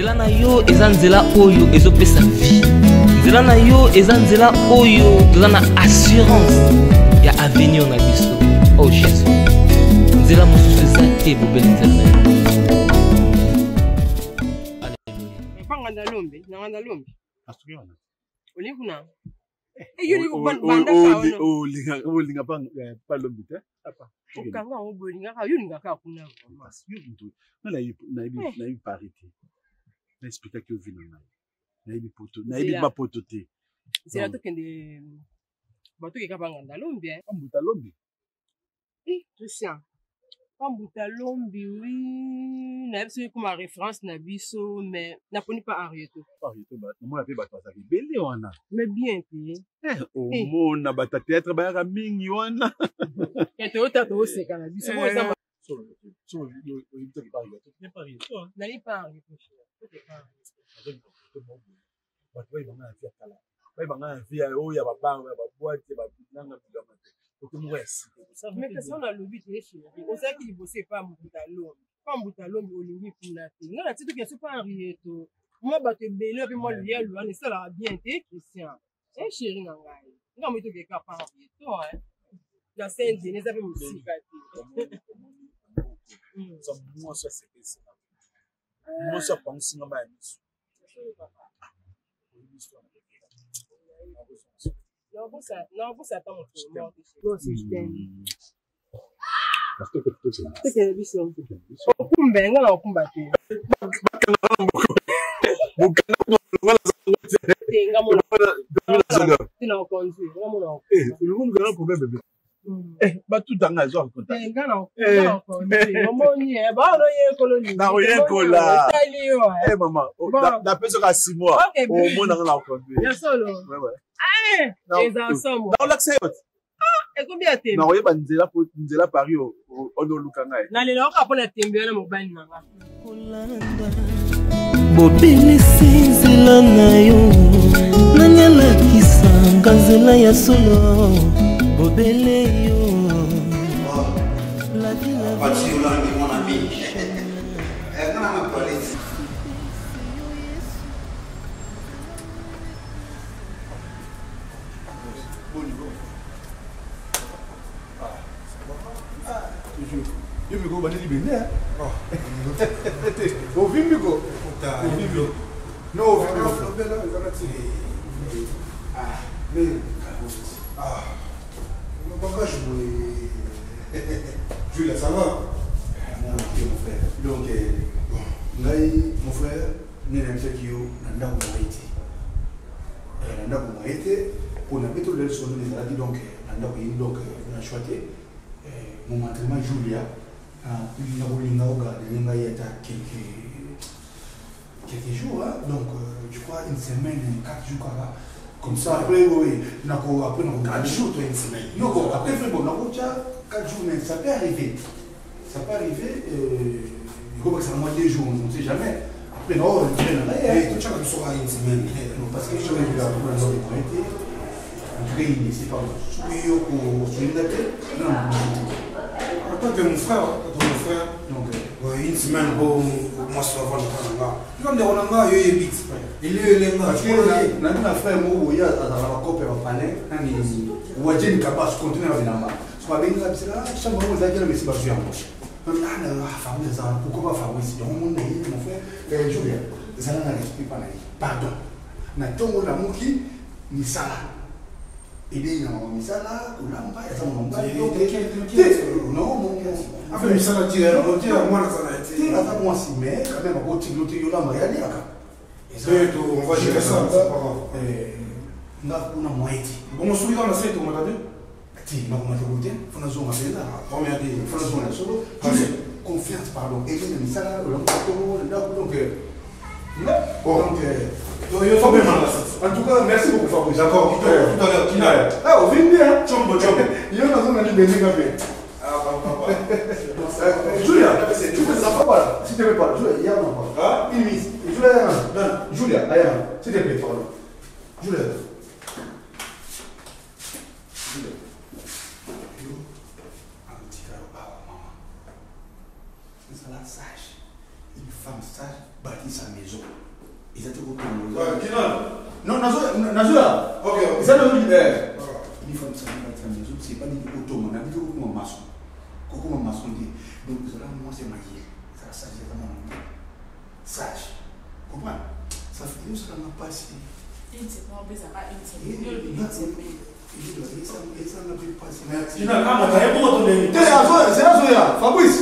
nzela na yo eza nzela oyo ezopesa vie, nzela na yo eza nzela oyo toza na assurance ya avenir na biso. Oh Jésus, nzela mosusu eza te bobeli nzela na yo. Panga na lombe, nanga na lombe. Asukana. Olikuna. Olinga pa lombe te. Papa. Ukanga obolinga ka yolinga ka kuna. Yo na ibi parité. Na expliquer que vina na. Na ibi poto, na ibi ba poto te. C'est là to kende bato ke kapanga na lombe. Pambuta lombe. Christian. Pambuta lombe oui, na biso comme référence na biso mais na poni pas Arieto. Arieto ba, moi pe bato ça belé wana. Mais bien pe. Au mona bata théâtre ba ra mingi wana. Kete otato oseka na biso. So yo to ki parler, to bien parler toi. Na li pas Arieto. Bato ba ibanga via kala. Ba ibanga via oya ba banga ba boîte ba bilanga bilanga. Mais personne n'a le but de chérie. On sait qu'il bosse pas Mbutalombe. Pas Mbutalombe au limite pour la fille. Non, la petite qui est pas Henrietto. Moi, bah, te belé, puis moi, lui, et ça l'a bien été, Christian. Eh, chérie, non, non, mais tu es capable Henrietto, hein. La Saint-Denis, ça fait me musique. Ça, moi, ça, c'est ça. Moi, ça, pense, non, mais. Non, vous ça attend mon tour. Je t'aime. Parce que c'est que biso. Okumbe ngala okumba te. Tenga mo. Tina okonzi. Ngamo. Le monde a un problème bébé. Ba tout dans la zone contact. Tenga na okonzi. Omoni e ba no ye koloni. Na oye kola. Maman, la personne a 6 mois. Au monde dans la okonzi. Ya solo. Ouais. Les ensemble. Dans l'accès. Et combien t'es? Non, il y a Nzela Paris au Lukanga. Na le loka pona tembe na mobile nanga. Bobele nzela na yo nanyala kisanga nzela ya solo bobele yo la vie la vie mon ami. Quand on parle eu me gobani de bem, ouvi me go. Não ouvi me Julia, ça va? Mon frère. Donc, mon frère, nous avons fait que nous avons été. Nous avons été pour nous mettre le son des radis, donc nous avons choisi mon entraînement Julia. Il y a quelques jours, hein? Donc je crois une semaine, 4 jours là. Comme ça, après, oui, après, on a 4 jours, une semaine. Non, après, on a 4 jours, mais ça peut arriver. Ça peut arriver, il faut que ça moins 2 jours, on ne sait jamais. Après, non, on dirait là, et tout ça, on sera une semaine. Parce que je vais lui avoir un autre pointé. En tout cas, il n'est pas pour se non. Toi, tu es mon frère, donc, une semaine pour moi je vais voir le temps. Comme des on a eu vite. Il est les mains. Na frère mo ya azala kope wa palais nani wajeni kabas continue na binamba. Kwa bengi la bisela chamba mo za kila mesiba tu yango. Ana famille za pourquoi pas Fabrice donc mon frère Julien. Zala na explique pas pardon. Na tongo na muki misala. Idée na misala kulamba ya samu ngomba. Non mon afin misala tire moi na sana été. Tire ça moi si mais quand même ko tiglo yo la mariani aka. On va gérer ça. Una moiti. Bon, on se dans la scène, on m'a dit. Si, non, on m'a dit, on a zone à la première des François solo. Confiance, pardon. Et il ça là, donc, en tout cas, merci beaucoup, Fabrice. D'accord, tout à l'heure, qui n'a. Ah, on vient bien. Chombo. Il y a une zone à l'île. Julia, tu fais ça pas, s'il te plaît, pas. Julia, il y a un une mise. Julia, s'il te plaît, pardon. Julia. Sage, une femme sage bâtit sa maison. Ils étaient au non, Nazoula. Ok. Ils étaient au une femme sage bâtit sa maison. C'est pas du tout autonome. On a dit au maçon. Comment maçon dit. Donc, moi, c'est marié. Ça, sage, c'est vraiment sage. Comprends? Ça fait que ça n'a pas passé. Il s'est pas embêté, ça n'a pas été. C'est la Zoya. Fabrice.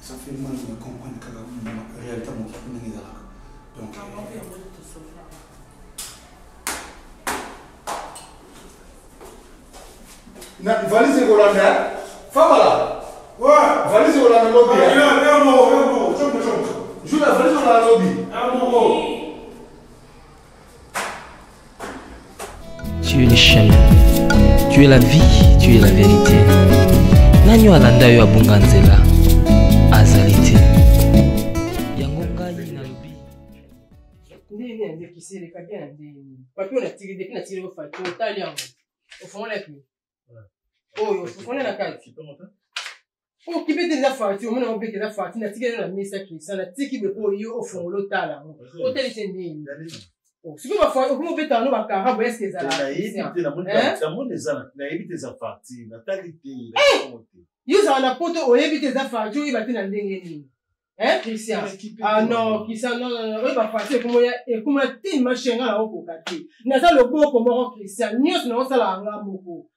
Ça fait mal de comprendre que la réalité est là. Donc, valise Hollande, Famala. Ouais, valise Hollande lobby. Je la valise Hollande lobby. Tu es le chemin, tu es la vie, tu es la vérité. Nanyo alanda yo abunga nzela azalite. Yango ngai na lobi. Ndini ande kisere kabia ndini. Papi na tiri depuis na tiri ko fatu otali yango. Ofongola ki. Oh, ofongola na kati. Oh, qui peut déjà fatu, on a oublié que la fatu na tiri na misa Christian na tiki be ko yo ofongola otala. Otali ndini. Oh, si vous m'avez comment peut t'en avoir car est-ce que ça là éviter la monde des ans na éviter sa partie na talité yo ça na poto o éviter sa partie il va te na ndenge ni Christian ah non Christian non il va passer comme et comme tin machin là au kokati na ça le beau comme Christian nyos na ça la nga moko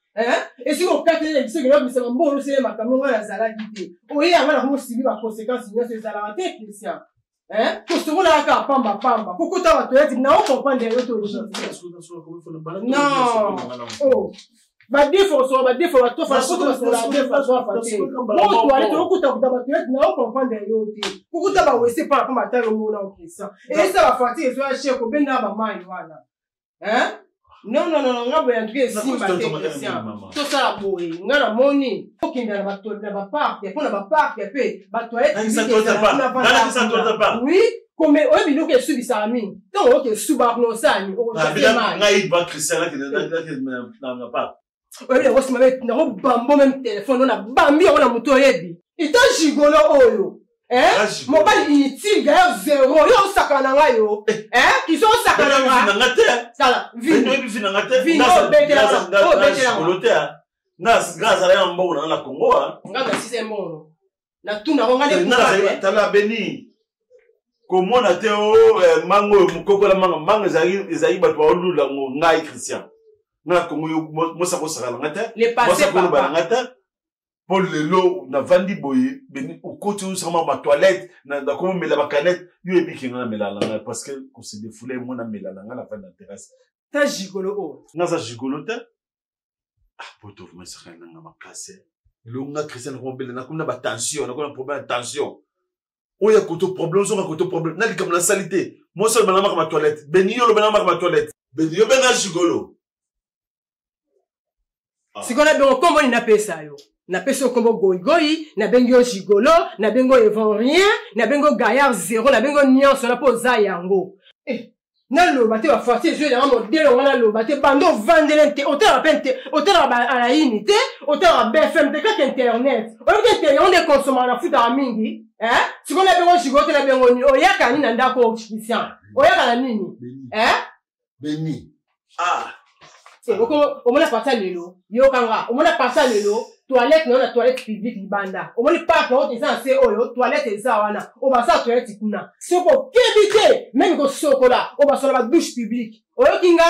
et si on kate les biso que ça mbolo c'est makambo na zala kité o ya ngana ko sibi ba conséquences nyos zala te Christian Pour la pamba pamba. Pourquoi tu as dit non, on comprend des autres. Non. Oh. Bah défaut sur bah défaut toi façon toi sur la défaut bon toi aller tu écoutes non on comprend des autres. Pourquoi tu vas ouais pas comme attendre au monde en Christ. Et ça va fatiguer soit cher ko ben na ba mai wana. Non, nga boya ndike simba te Christian. To sala boye, nga na moni. Okenda na bato na ba parc, pour na ba parc pe, ba toilette. Ça tourne pas. Oui, comme o bino ke subi sa ami. Donc o ke suba no sani, o na nga iba Christian là que na pas. Oui, o se mabet na o bambo même téléphone na bambi o na muto yebi. Ita jigolo oyo. Mobile inutile gaillard zéro yo sakana nga yo qui sont sakana nga sala vino nas gaza ya mbo na Congo nga ba sise mbono na tuna ko ngale ku tala beni komona te o mango mukoko la mango ezali bato ba olula ngai Christian na Congo yo mosa ko sakala ngata le passé papa ngata Paul Lelo na vandi boye beni au côté où sama ma toilette na comme mela ba canette yo ebiki na mela la parce que ko se défouler moi na mela la na na terrasse ta jigolo o na za jigolo ta ah poto moi ça na ma casse lo nga Christian ko bele na kuna ba tension na kuna problème de tension o ya koto problème so na koto problème na likam la salité moi seul na ma toilette beni yo lo na ma toilette beni yo benga jigolo si qu'on a bien comment il n'a pas ça yo na peso kombo goigoi na bengo jigolo na bengo evon rien na bengo gaillard zéro na bengo nyonso na po za yango naloba te baforce jeu na modèle on naloba te bando vandele te hôtel à la unité hôtel à BFM te ka internet on de consommer na futa mingi si on a besoin chigote na bengo ni oyaka ni na ndako Christian oyaka na nini Béni c'est on m'a passé lelo yo kanga on m'a passé lelo toilette na toilette publique libanda on m'a pas que on est censé oyo toilette eza wana on va ça toilette kuna c'est pour éviter même ko sokola on va sur la douche publique oyo kinga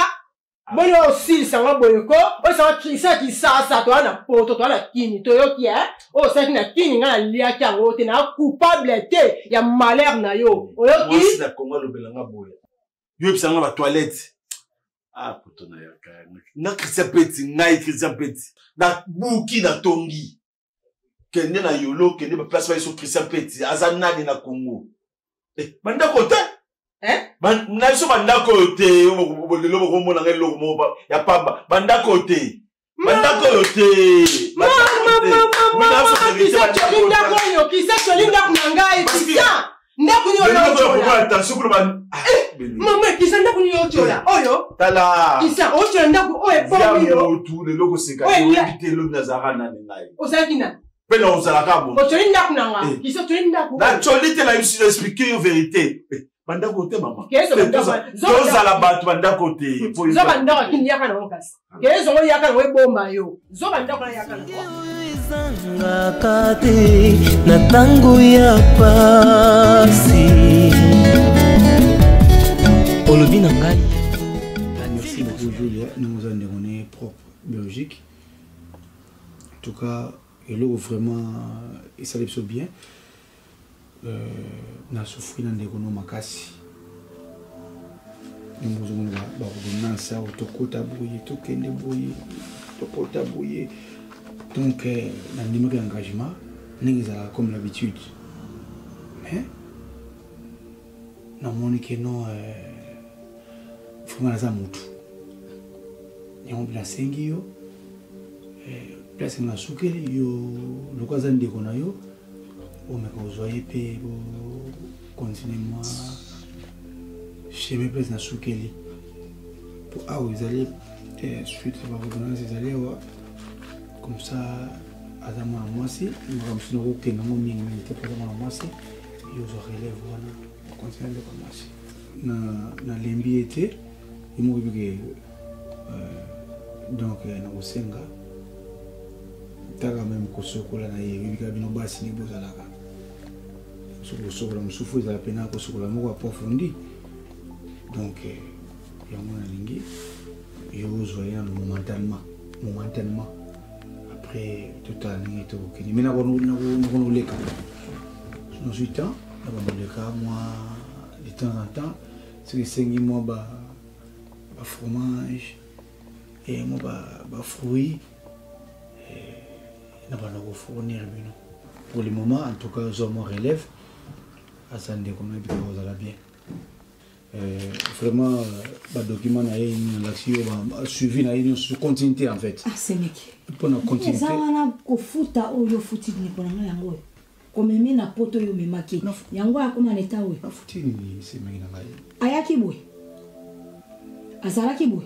boni aussi ça va boyeko o ça Christian qui ça to na poto to na kini to yo ki o ça ki na kini nga lia ki ngo te na coupable te ya malheur na yo oyo ki moi na Congo lo belanga boya yo bisanga ba toilette poto na yaka na Christian Petit na buki na tongi kende na yolo kende ba place ba so Christian Petit azana na Congo banda kote na so banda kote lelo bo mona ngelo mo ya pamba banda kote Maman, qui s'en a connu au Tiola? Oyo, Tala, qui s'en au Tiola? Oh, et pas mieux. Tout le logo c'est quand il était le Nazara Nanai. Au Sakina. Mais on s'en a pas bon. Au Tiola Nanga, qui s'en Tiola. La Tiola, là, il s'est expliqué une vérité. Banda côté, maman. Qu'est-ce que Zoza la batte, banda côté. Zobanda qui n'y a qu'un oncas. Qu'est-ce qu'on y a qu'un webomba yo? Zobanda qu'on y a qu'un. Ngakate na tango ya pasi olobi na ngai. Merci beaucoup Julia, nous en avons propre biologique. En tout cas, il est vraiment il s'allait bien. Na souffrir dans des makasi. Nous avons ba ordonnance auto kota bouye to kende bouye to kota bouye. Donc, dans le numéro d'engagement, nous avons comme l'habitude. Mais, nous avons que nous avons nous avons placé place na sukeli yo lokaza ndeko na yo o me ko zoye pe bo continuellement chez mes place na sukeli pour ils allaient suite à la ordonnance ils allaient comme ça azama moi si nous sommes au Kenya mon minute pour moi si ils ont relève voilà continuer de commencer na lembi été ils m'ont dit donc na osenga taga même ko sokola na yebika bino basi ni bozalaka sokola musufu za pena ko sokola moko approfondi donc yango na lingi yo zoya momentanément après tout à l'heure tout kini mina ko no leka no suita na ba leka moi de temps en temps c'est que moi ba fromage et moi ba fruits na ba no fournir bino pour le moment en tout cas je me relève à sande comme bien vous allez bien vraiment ba document na une l'action ba suivi na une sur continuité en fait c'est mec pour na continuité ça wana ko futa oyo futi ni ko na yango comme mimi na poto yo memaki yango akoma neta we na futi ni c'est mec na ngai ayaki boy azalaki boy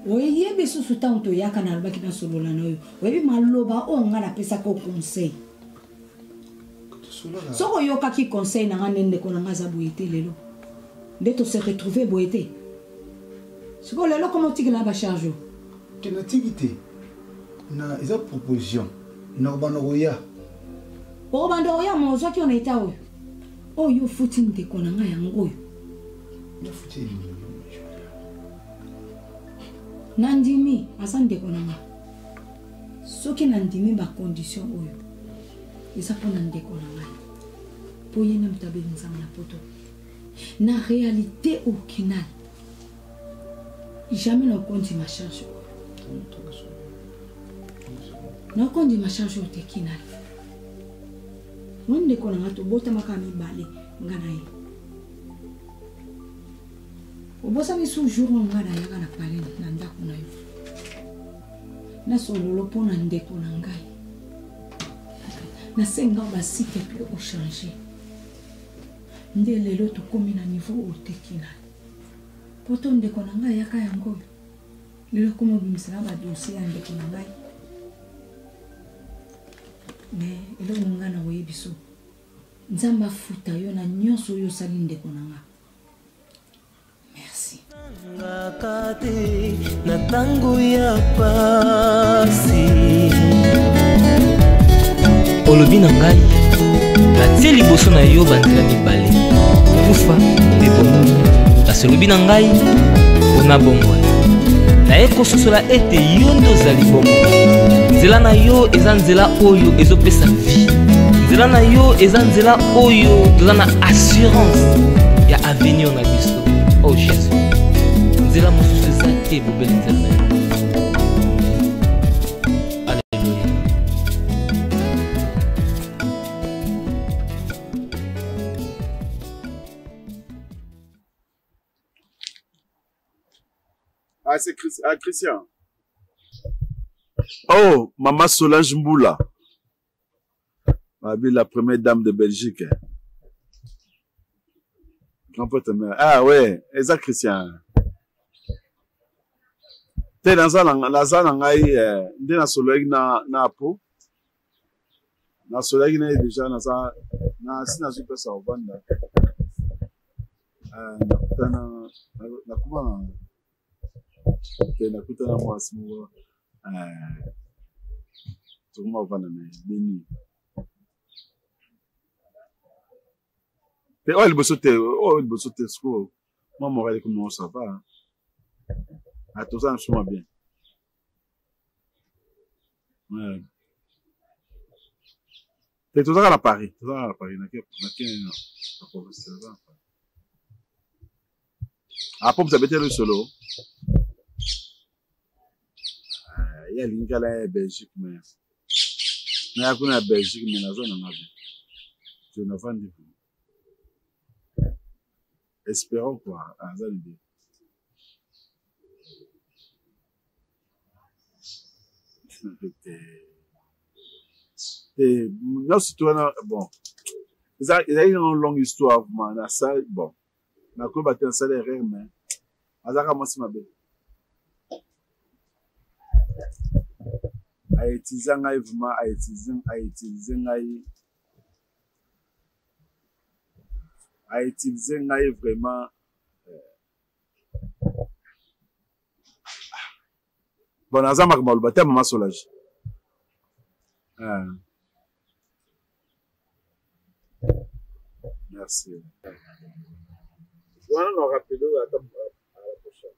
oye beso sutanto yaka na albaki na solola na yo oyebi maloba o ngana pesa ko conseil soko yoka ki conseil na nganende ko na ngaza boyete lelo ndeto se retrouver boyete soko lelo comment tu la ba charge tu na tigité na eza proposition na bana roya o bando roya mo zo ki ona ita o o yo futi ndeko na nga yango yo na futi nandimi asande ko na nga soki nandimi ba condition oyo eza pona ndeko na nga po yena mtabe nzanga na poto na réalité au final jamais na compte ma charge na compte ma charge au tekinal wonde ko na nga to bota makami bale ngana yi obosa bisu jour ngana yaka na pale na ndako na yo na solo pona ndeko na ngai na senga ba s'il te plaît au changer nde lelo tokomi na niveau oteki nani poto ndeko na ngai yaka yango lelo koma obimisela badosie ya ndeko na ngai me eloko ngai na koyebi so nzambe afuta yo na nyonso oyo osali ndeko na ngai. Merci. Na tango ya pasi olobi na ngai natie liboso na yo banzela mibale kufa mpe bomoi kasi olobi na ngai mpona bomoi naye kososola ete yo nde ozali bomoi nzela na yo eza nzela oyo ezopesa vie nzela na yo eza nzela oyo toza na assurance ya avenir na biso. Oh Jésus, nzela mosusu eza te bobeli nzela na yo. Alléluia. Ah, c'est Christian. Oh, Maman Solange Mboula. La première dame de Belgique. Ah ouais, exact Christian. T'es dans la zone na soleil na po. Na soleil na déjà na sina super ça vanda. Na kuma na kutana mwa simu tuma vanda na beni. Oh, il bosse au school. Moi, mon rêve, comment ça va? À tout ça, je suis bien. Ouais. C'est tout ça à Paris. Tout ça à Paris. Après, vous avez le solo. Il y a l'Inca là, Belgique, mais. Il y a une Belgique, mais la zone en a bien. Je n'ai pas dit. Espérons quoi, à Zalibé. Non, c'est toi, bon. Il y a une longue histoire, man. Ça, bon. On a combattu un salaire, mais. Azaka, moi, c'est ma belle. Haïti, Zangaï, vraiment, Haïti, Zangaï. A utilisé vraiment bon azama comme le baptême Maman Solange merci voilà nous rappelons à la prochaine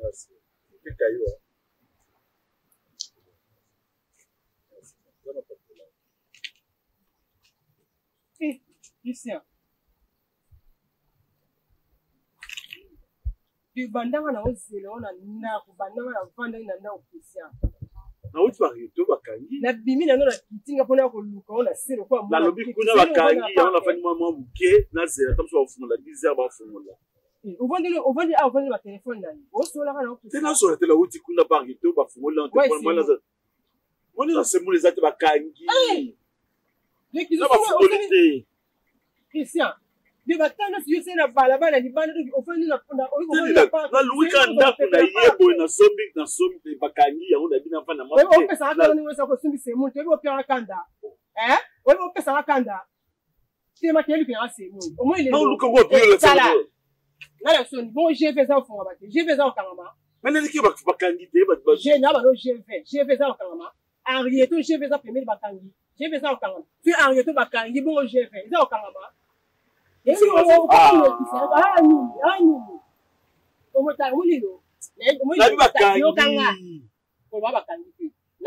merci que caillou Christian bandanga na ozela ona ndako bandanga na vanda na ndako Christian na uti barito bakangi na bimi na nona kitinga pona ko luka ona selo kwa mwana na lobi kuna bakangi ya ona fani mwa buke na zela tamso bafungula 10 heures bafungula ovandi ba telefone nani osola kana okuti tena sola tela uti kuna barito bafungula on mwana za moni na semule zate bakangi na bafungulite Christian de batana si yo sena balabala ni bana ofandi na na luika ndako na yebo na sombi bakangi ya ona bina fana mwa o pesa hata ni wesa ko sumbi semu te bo pera kanda o pesa kanda te ma keli pera semu o mo ile na luka go bio le sala na la son bon je vais ça au fond abate je vais ça au kanama mais les qui bakangi te ba je na ba no je vais ça au kanama Henrietto je vais ça premier bakangi je vais ça au kanama tu Henrietto bakangi bon je vais ça au kanama na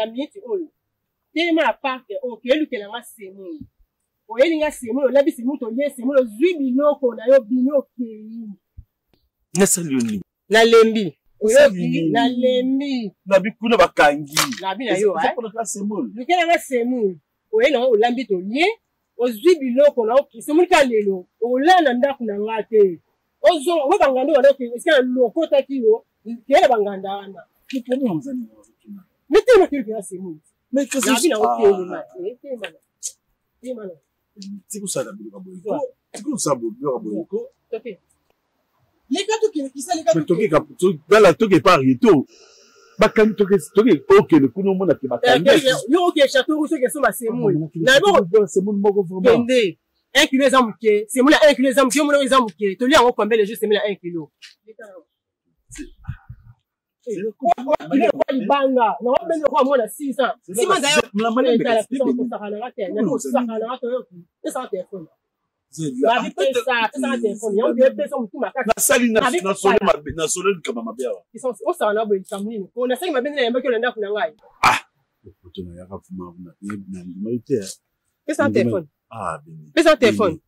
mieti oyo tema aparte oyo kelukelanga semu oyelinga semu olabisi mutu olie semu ozwi biloko na yo bino okei nasalioni nalembi oyoki nalembi nabikuna bakangi nabi na yo lukelanga semu oyelanga olambi tolie ozwi biloko na okisi mulika lelo olana ndako na nga te ozo we banganda wana ke eska lokota kiyo kele banganda wana kitoni mzani mitema kile semu mais que c'est na okele ma tema tiku sana biloko boyo Tout ça, Boyoko. Les gars, qui ça, les gars, qui pas rito. Bakam toke ok le kuno mona ke bakam. Yo ok château rouge que sont c'est moi. D'abord c'est mon moko vraiment. 1 kilo example que c'est moi 1 kilo example, yo mon example que to li en combien les juste c'est moi 1 kilo. Il est quoi il banga. Non on met quoi moi 600. Si moi d'ailleurs la monnaie est la puissance pour ça la terre. Il y a tout ça la terre. C'est ça téléphone. La vie ça téléphone. Il y a des personnes qui m'a na sali na solo na solo kama mabia. Ils sont au ça na bo tamini. On a ça m'a bien na mbeke na ngai. Ah. Poto na yaka fuma na limité. C'est ça téléphone. Ah bien. C'est ça téléphone.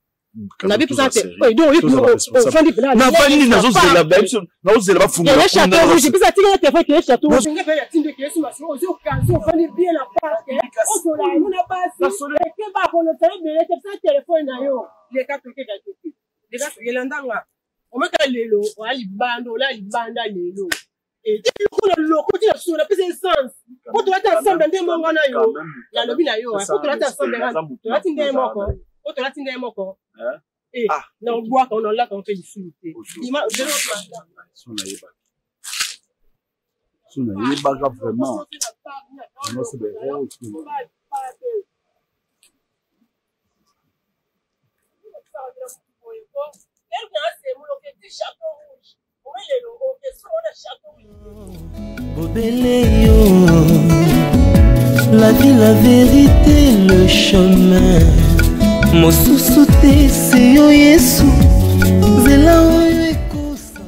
Na bi ça téléphone. Oui, donc on fait des na fani na zo zela ba na zo zela ba funga. Le château rouge, puis ça tire téléphone que château rouge. On fait la tinde que sur ma chose, au cas où on fait bien la part. On se la on n'a pas ça solo que ba ko le téléphone, c'est ça téléphone na yo. Les quatre que j'ai fait. Les gars, il landanga. On met lelo, on a libando, là libanda lelo. Et tu connais le côté sur la plus essence. Pour toi ensemble dans des moments na yo. La lobby na yo, pour toi ensemble dans. Toi tinde moko. Pour toi tinde moko. Eh, non bois on là quand on fait du souté. Il m'a de l'autre Sona yeba vraiment. Non c'est des rêves. Bobeleyo, la vie, la vérité, le chemin. Mosusu te c'est yo Yesu, zela oyo ekosa.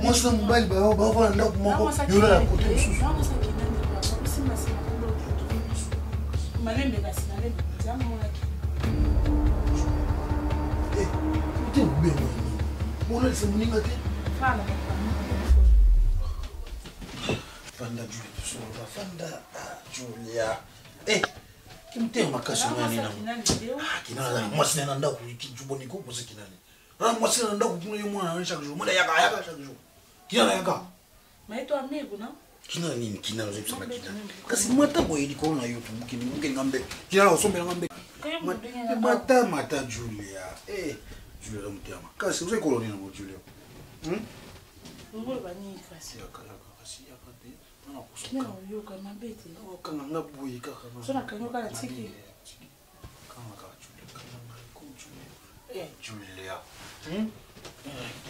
Moi, je suis un mobile, je vais avoir un autre moment. Je vais la côté sous. Fanda Julia, Fanda Julia. Eh, tu me tiens ma cache kinana. Moi, c'est un anda qui joue boniko pour ce kinana. Moi, c'est un anda qui joue moi chaque jour. Moi, yaka chaque jour. Kinana yaka. Mais toi, amigo, non? Kinana nini kinana zetu sama kinana. Kasi mwata boy liko na YouTube mukini ngambe. Kinana usombe ngambe. Mata Julia. Eh, Julia mutiama. Kasi uze koloni na Julia. Ngolo bani kasi. Yaka kasi yaka de. Kina uyoka mabete. Kanga ngabuyi kaka. Sona kanyoka na tiki. Kanga ka Julia. Kanga ko Julia. Julia.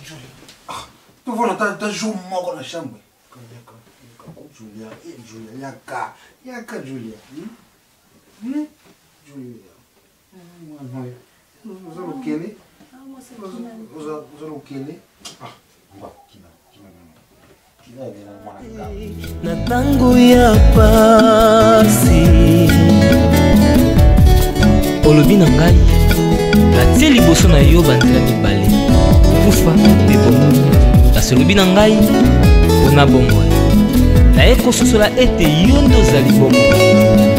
Julia. Ah, tu vois ta joue moko na chambre. Kanga Julia. Julia yaka Julia. Julia. Mwana. Uzo ukele? Uzo ukele? Ah, ngwa kina. Na tango ya pasi olobi na ngai natie liboso na yo banzela mibale kufa mpe bomo kasi olobi na ngai mpona bomoi naye kososola ete yo nde ozali bomo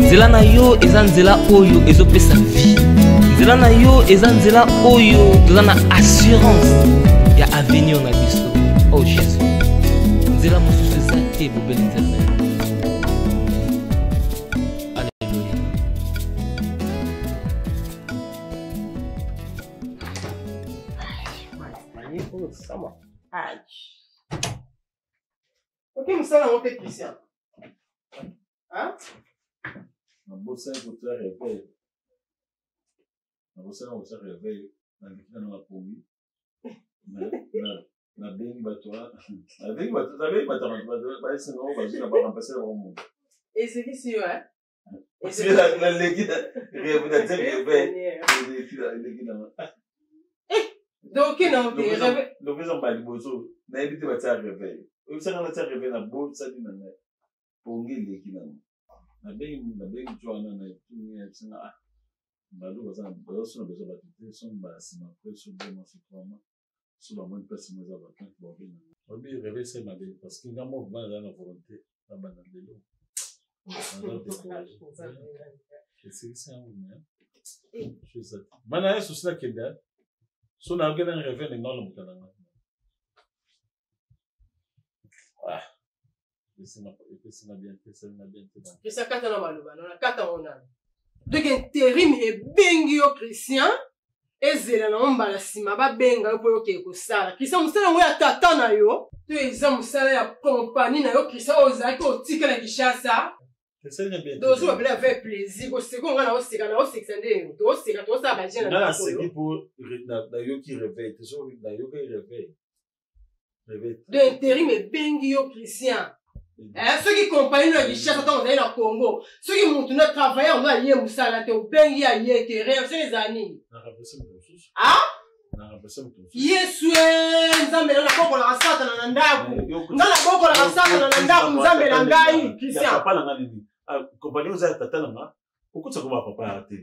nzela na yo eza nzela oyo ezopesa vie nzela na yo eza nzela oyo toza na assurance ya avenir na biso oh jésus nzela mosusu eza te bobeli nzela na yo alleluya Ok, msala wote Christian. Hein? Nabosa kote réveil. Nabosa kote réveil. Nandikina na pongi. Na bengi batoa. Na bengi batoa ba ese no ba jina ba remplacer le monde. Et c'est qui c'est hein? Et c'est la légide réveil réveil. Donc non, réveil. Donc ils ont pas de bozo. Na éviter ba tia réveil. Vous savez na tia réveil na bo ça dit na pongi légide. Na bem Joana na tinha tinha balu bazana bazo bezo batite son basima ko so be ma fikoma so ba mon personne za ba kan ba bien. Obi rêver c'est ma vie parce que ngamo ba za na volonté na bana lelo. C'est un homme. Je sais. Mana est souci là kenda. So na gena rêver ni ngalo mutana. Ah. C'est bien. C'est kata na maluba, na kata ona. Donc intérim et bengio Christian ezela na mbala sima ba benga po yoke ko sala. Christian musala ngo ya tata na yo. To eza musala ya compagnie na yo Christian ozaki otika na Kishasa. C'est bien. Donc je vais avec plaisir. Au second on a aussi kana o sexende. To seka to sa ba jena na. Na c'est pour na yo qui réveille, toujours na yo qui réveille. De intérim et bengio Christian. Ceux qui compagnent le Kishasa dans le Congo, ceux qui montent notre travail, on a lié Moussala, te bengi à lié, te rien, c'est les années. Ah? Yesu, Nzambe na boko la rasata na ndaku. Ngala boko la rasata na ndaku Nzambe na ngai, Christian. Papa na ngani. Compagnie oza tata na okutsa ko papa ate.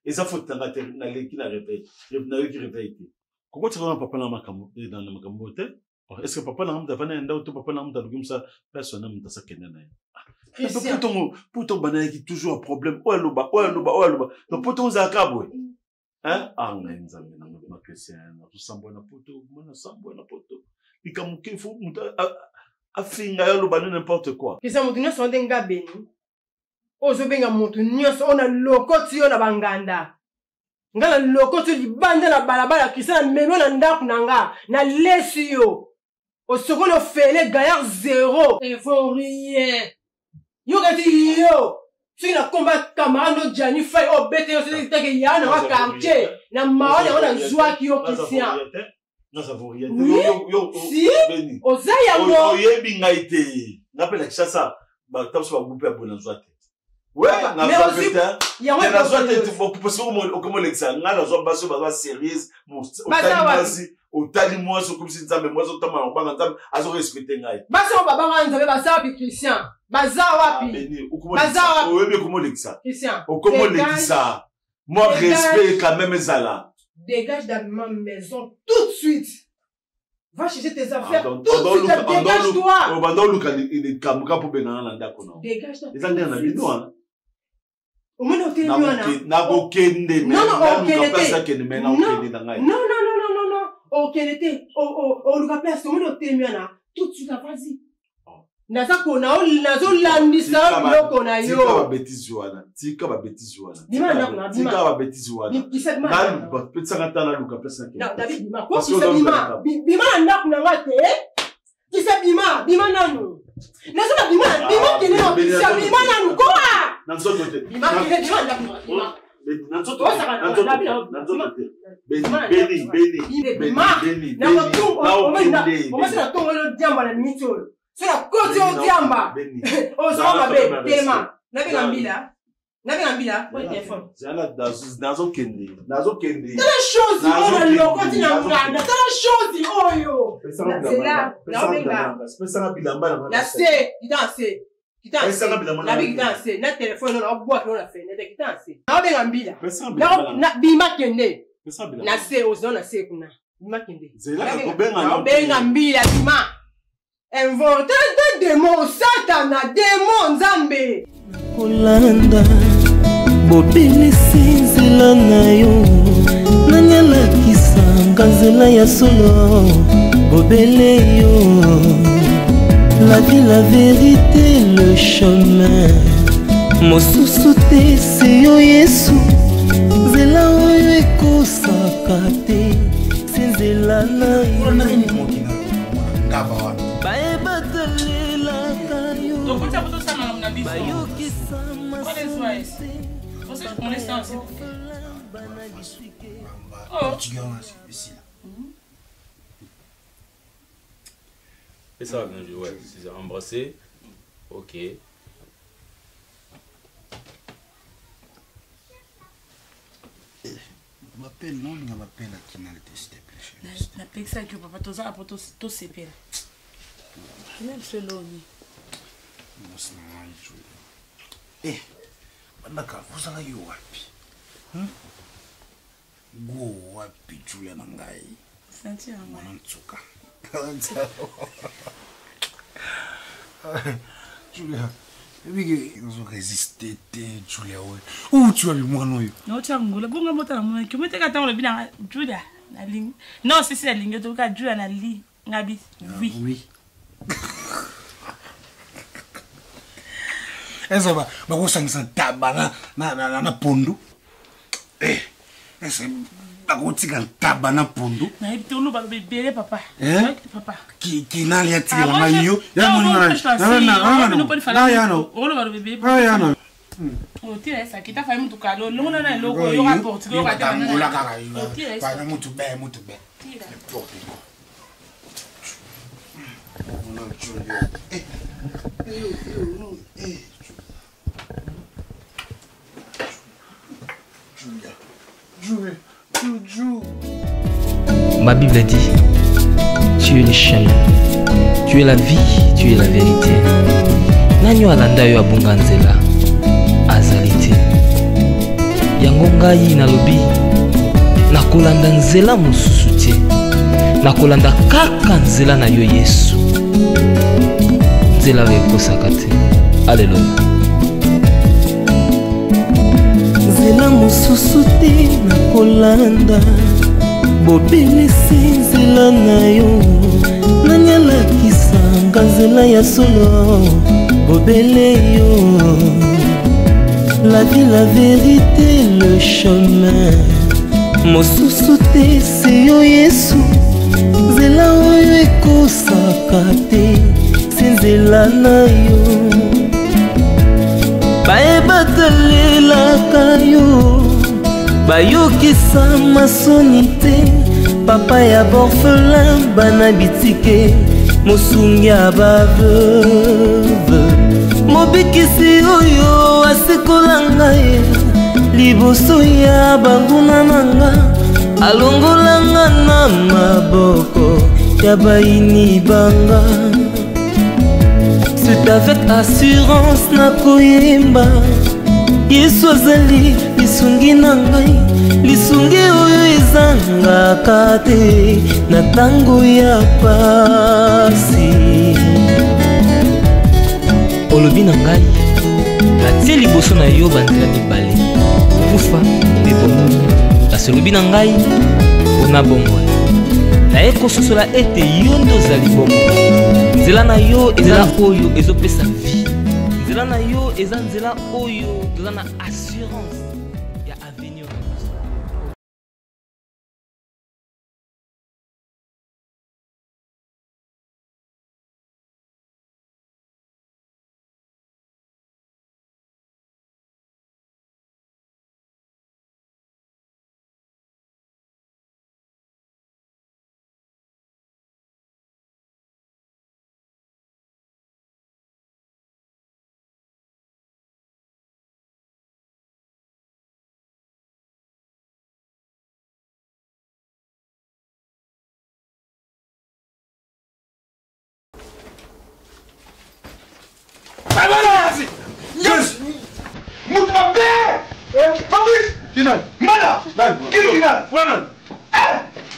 Eza faute na te na leki na réveil. Na yo qui réveille. Kokutsa ko papa na makambo dans na makambo te. Est-ce que papa n'a pas de temps ou papa n'a pas de temps personne n'a pas de temps pour ton banane qui toujours un problème ou alors donc pour ton zakabo hein ah on est nzambe na ma chrétien tout sambo na poto mona sambo na poto ikamuke faut afinga yo lo banane n'importe quoi kisa mutu nyoso ndenga beni ozo benga mutu nyoso ona lokoti yo na banganda ngala lokoti libanda na balabala kisa na memo na ndaku nanga na lesi yo. Au second, on fait les gaillards zéro. Ils font rien. Yo, dit yo. Si on a combattu camarade, Gianni Fay, oh, bête, on s'est dit que y a un quartier. Na maon, on a joie qui est Christian. Non, ça vaut rien. Oui. Si. Ozaya mo. Oye, bingaite. N'appelle que ça. Bah, t'as soit groupé à Bonanzoate. Ouais, mais aussi, il y a un Bonanzoate, parce que comment l'examen, la zone basse, bah, sérieuse, otali moi so comme si nzambe moi so tama ngobanga nzambe azo respecter ngai basa baba nga nzambe basa wapi Christian baza wapi oyebi komo lekisa Christian okomo lekisa moi respect quand même ezala dégage de ma maison tout de suite va chercher tes affaires tout de suite dégage-toi o bando luka ni kamuka po benana na ndako no dégage toi ezanga na bino au moins au téléphone na bokende non ok, était au Lucas Place, on est au témiana. Tout de suite, vas-y. Naza kona o nazo landisa biloko na yo. Tika ba bêtise wana. Tika ba bêtise wana. Tika ba bêtise wana. Na ba petsa ngata na Lucas Place na. Na David bima. Ko kisa bima. Bima na kuna ngate. Kisa bima nanu. Nazo ba bima kene no kisa bima nanu ko a. Nanzo tote. Bima kene bima. Nanzo tote. Beni. Comment ça tombe le diamba la minute? C'est la côte au diamba. Oh, ça va bien, tema. N'avez ngambila. Ouais, téléphone. C'est là nazo kende. C'est la chose, on le côté na nganda. C'est la chose, oh yo. C'est là, na benga. C'est ça bilamba na. La c'est, qui danse. La big danse, na téléphone on boit on a fait, na qui danse. Na benga mbila. Na bima kende. Na se ozona se kuna makinde benga mbila bima inventé de démon satana démon nzambe kolanda bobelisi nzela na yo nani alakisanga nzela ya solo bobele yo la vie la vérité le chemin mosusu te se yo yesu nzela oyo ekosaka te se nzela na yo bayebatalelaka yo bayokisa Et ça va bien jouer, ouais, c'est embrasser, ok. M'appelle non, on m'appelle à qui n'a le testé plus. La pexa que papa toza a poto to sepela. Même seloni. Non, c'est normal, Eh, bandaka ozala yo wapi? Go wapi Julia na ngai? Senti yango. Mwana ntsuka. Julia, ebike ozo résister te Julia we. Où tu as vu mwana oyo? No tshangula bonga mota na mwana. Kimo teka tango lebina Julia na ling. Non, c'est la ligne to ka Julia na li ngabi. Oui. Oui. Eza ba kusangisa taba na pondu. Ese bakutika taba na pondu. Na itono ba bebele papa. Papa. Ki nali atika la mayo. Ya no, no. Tira essa aqui, tá fazendo muito calor. Não é louco, eu rapporto. Eu vai muito bem, muito bem. Tira. Ma Bible dit, tu es le chemin, tu es la vie, tu es la vérité. Nanyo alanda yo abunga nzela azali te. Yango ngai nalobi nakolanda nzela mosusu te. Nakolanda kaka nzela na yo Yesu. Nzela oyo ekosaka te. Alleluya. Nzela mosusu te nakolanda, bobelisi nzela na yo. Nani alakisanga nzela ya solo, bobele yo. La vie, la vérité, le chemin mosusu te se yo Yesu. Nzela oyo ekosaka te, se nzela na yo. Bayebatalelaka yo, bayokisa masoni te. Papa ya borphelin bana bitike, mosungi ya baveuve. Mobikisi oyo asikola ngai liboso ya banguna nanga, alongolanga na maboko ya baini banga. C'est avec assurance nakoyemba Yesu azali lisungi na ngai, lisungi oyo ezangaka te na tango ya pasi. Olobi na ngai natie liboso na yo banzela mibale, kufa mpe bomoi. Kasi olobi na ngai mpona bomoi, naye kososola ete yo nde ozali bomoi. Nzela na yo ezala oyo ezopesa vie. Nzela na yo eza nzela oyo toza na assurance ya avenir.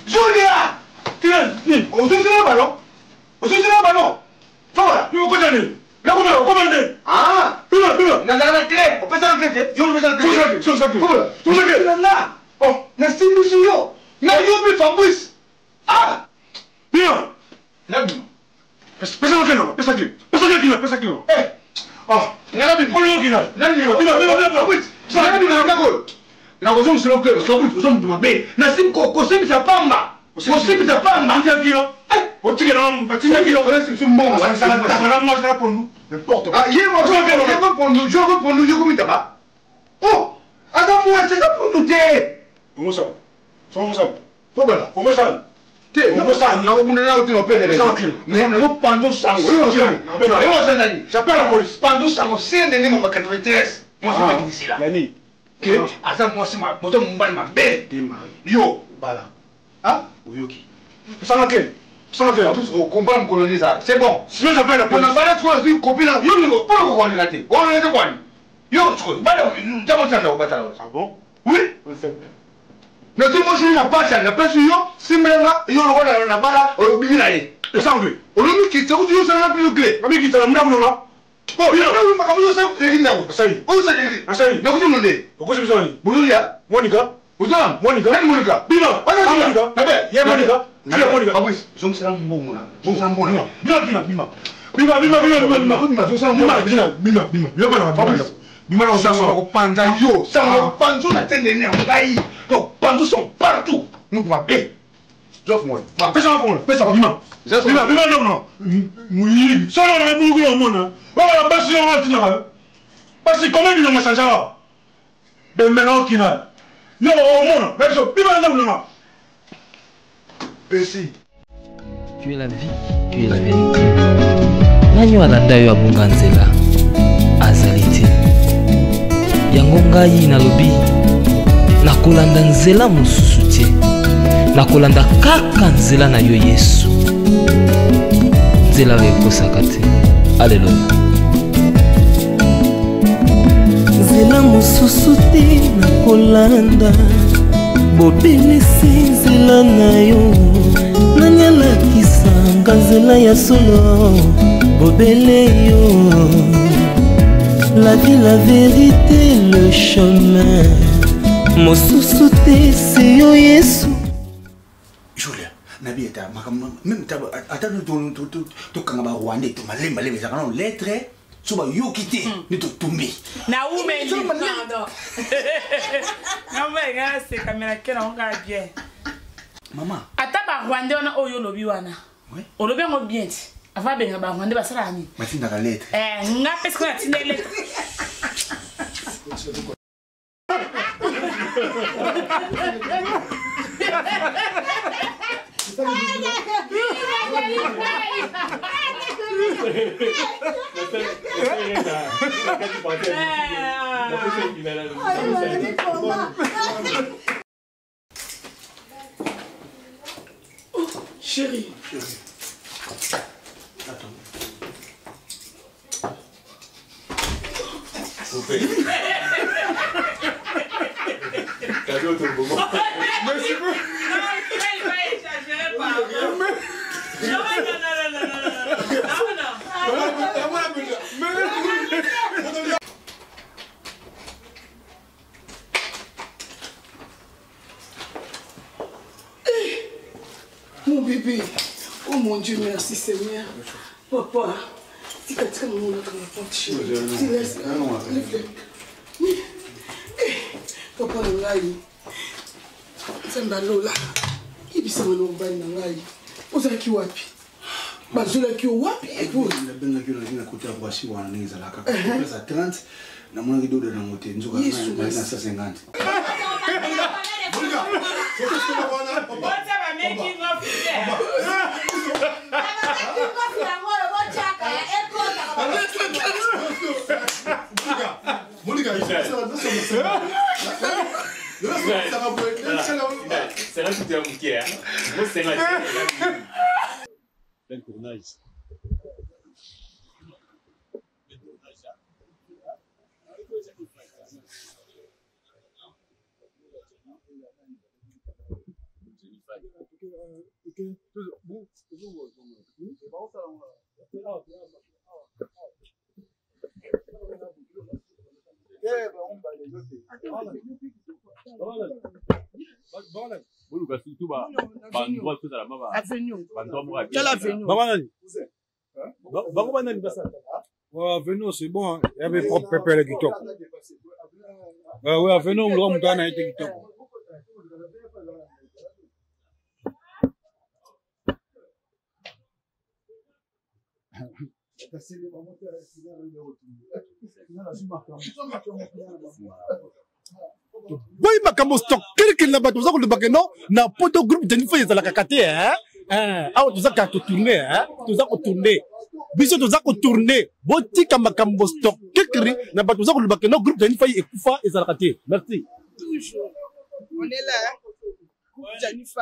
Julia! J'appelle la police. Pendant ça, on s'est donné mon 93. Moi, je vais ici là. Que attends, moi, c'est ma moto, mon bal, ma belle. Yo, bala. Hein? Ou yoki. Ça va quel? Ça va faire. En plus, on comprend me coloniser ça. C'est bon. Si j'appelle la police. On a pas trop une copine là. Yo, on va pas le rater. On va le rater quoi? Yo, ah bon? Oui. Na tu mo sini na pasa na pesa yo, simbenga yo lo wala na bala o bigila ye. Sangwe. O lo ki tso yo sana na biugle. Kami ki tala mna mna. Oh, yo na ma kamu yo sa na ko sai. O sa ni. Asai. Na ko no de. Ko so so ni. Buluya, Monica. Uzam, Monica. Ni Monica. Bino. Ana Monica. Na be, ye Monica. Ni Monica. Abus, zum sera mbona. Zum sera mbona. Bima. Bima sont partout. Nous pouvons payer. J'offre-moi. Fais ça pour fais ça pour Bima. Bima, non. Oui. Ça, on a beaucoup de monde. Voilà, parce que on va finir. Parce que comment ils ont changé là? Ben maintenant qui n'a. Non, au monde. Mais ça, Bima, non. Merci. Tu es la vie, tu es la vérité. Nanyo alanda yo abunga nzela azali te. Yango ngai nalobi nakolanda nzela mosusu te. Nakolanda kaka nzela na yo Yesu. Nzela oyo ekosaka te. Alleluya. Nzela mosusu te nakolanda. Bobelisi nzela na yo. Nani alakisanga nzela ya solo. Bobele yo. La vie, la vérité, le chemin. Mosusu te c'est yo Yesu. Julia, nabi eta même ta attends to kanga ba Rwanda to malemba lebe zakana lettre soba yo kité ni to tomber. Na ume ni non. Na ume nga se kamera kena onga bien. Maman. Ata ba Rwanda ona oyo lobi wana. Oui. Olobi ngo bien. Ava benga ba Rwanda basala ni. Matinda ka lettre. Nga pesko na tinda lettre. Chérie. Attends. Cadeau tout le moment. Merci beaucoup. Mon bébé, oh mon Dieu, merci Seigneur. Papa, tu as dit que mon autre porte chez moi. Tu laisses. Papa, ngai. Samba lola. Ibisa mwana mbali na ngai. Ozaki wapi? Bazolaki wapi? Epo, na benga kilo na kota kwa si wana neza la kaka. Pesa 30 na mwana kidogo na mote nzoka na 150. C'est là que tu es un bouquet. Moi, c'est là. Un tournage. Avenue, c'est bon, hein. Il y avait propre pépé le guiton. Oui, Avenue, on doit monter à un guiton. Boy makambo stock quelque na bato za ko bakeno na poto groupe de nifa za la kakate ah tu za ka tourner tu za ko tourner biso tu za ko tourner botika makambo stock quelque na bato za ko bakeno groupe de nifa ekufa ezala kakate merci toujours on est là groupe de nifa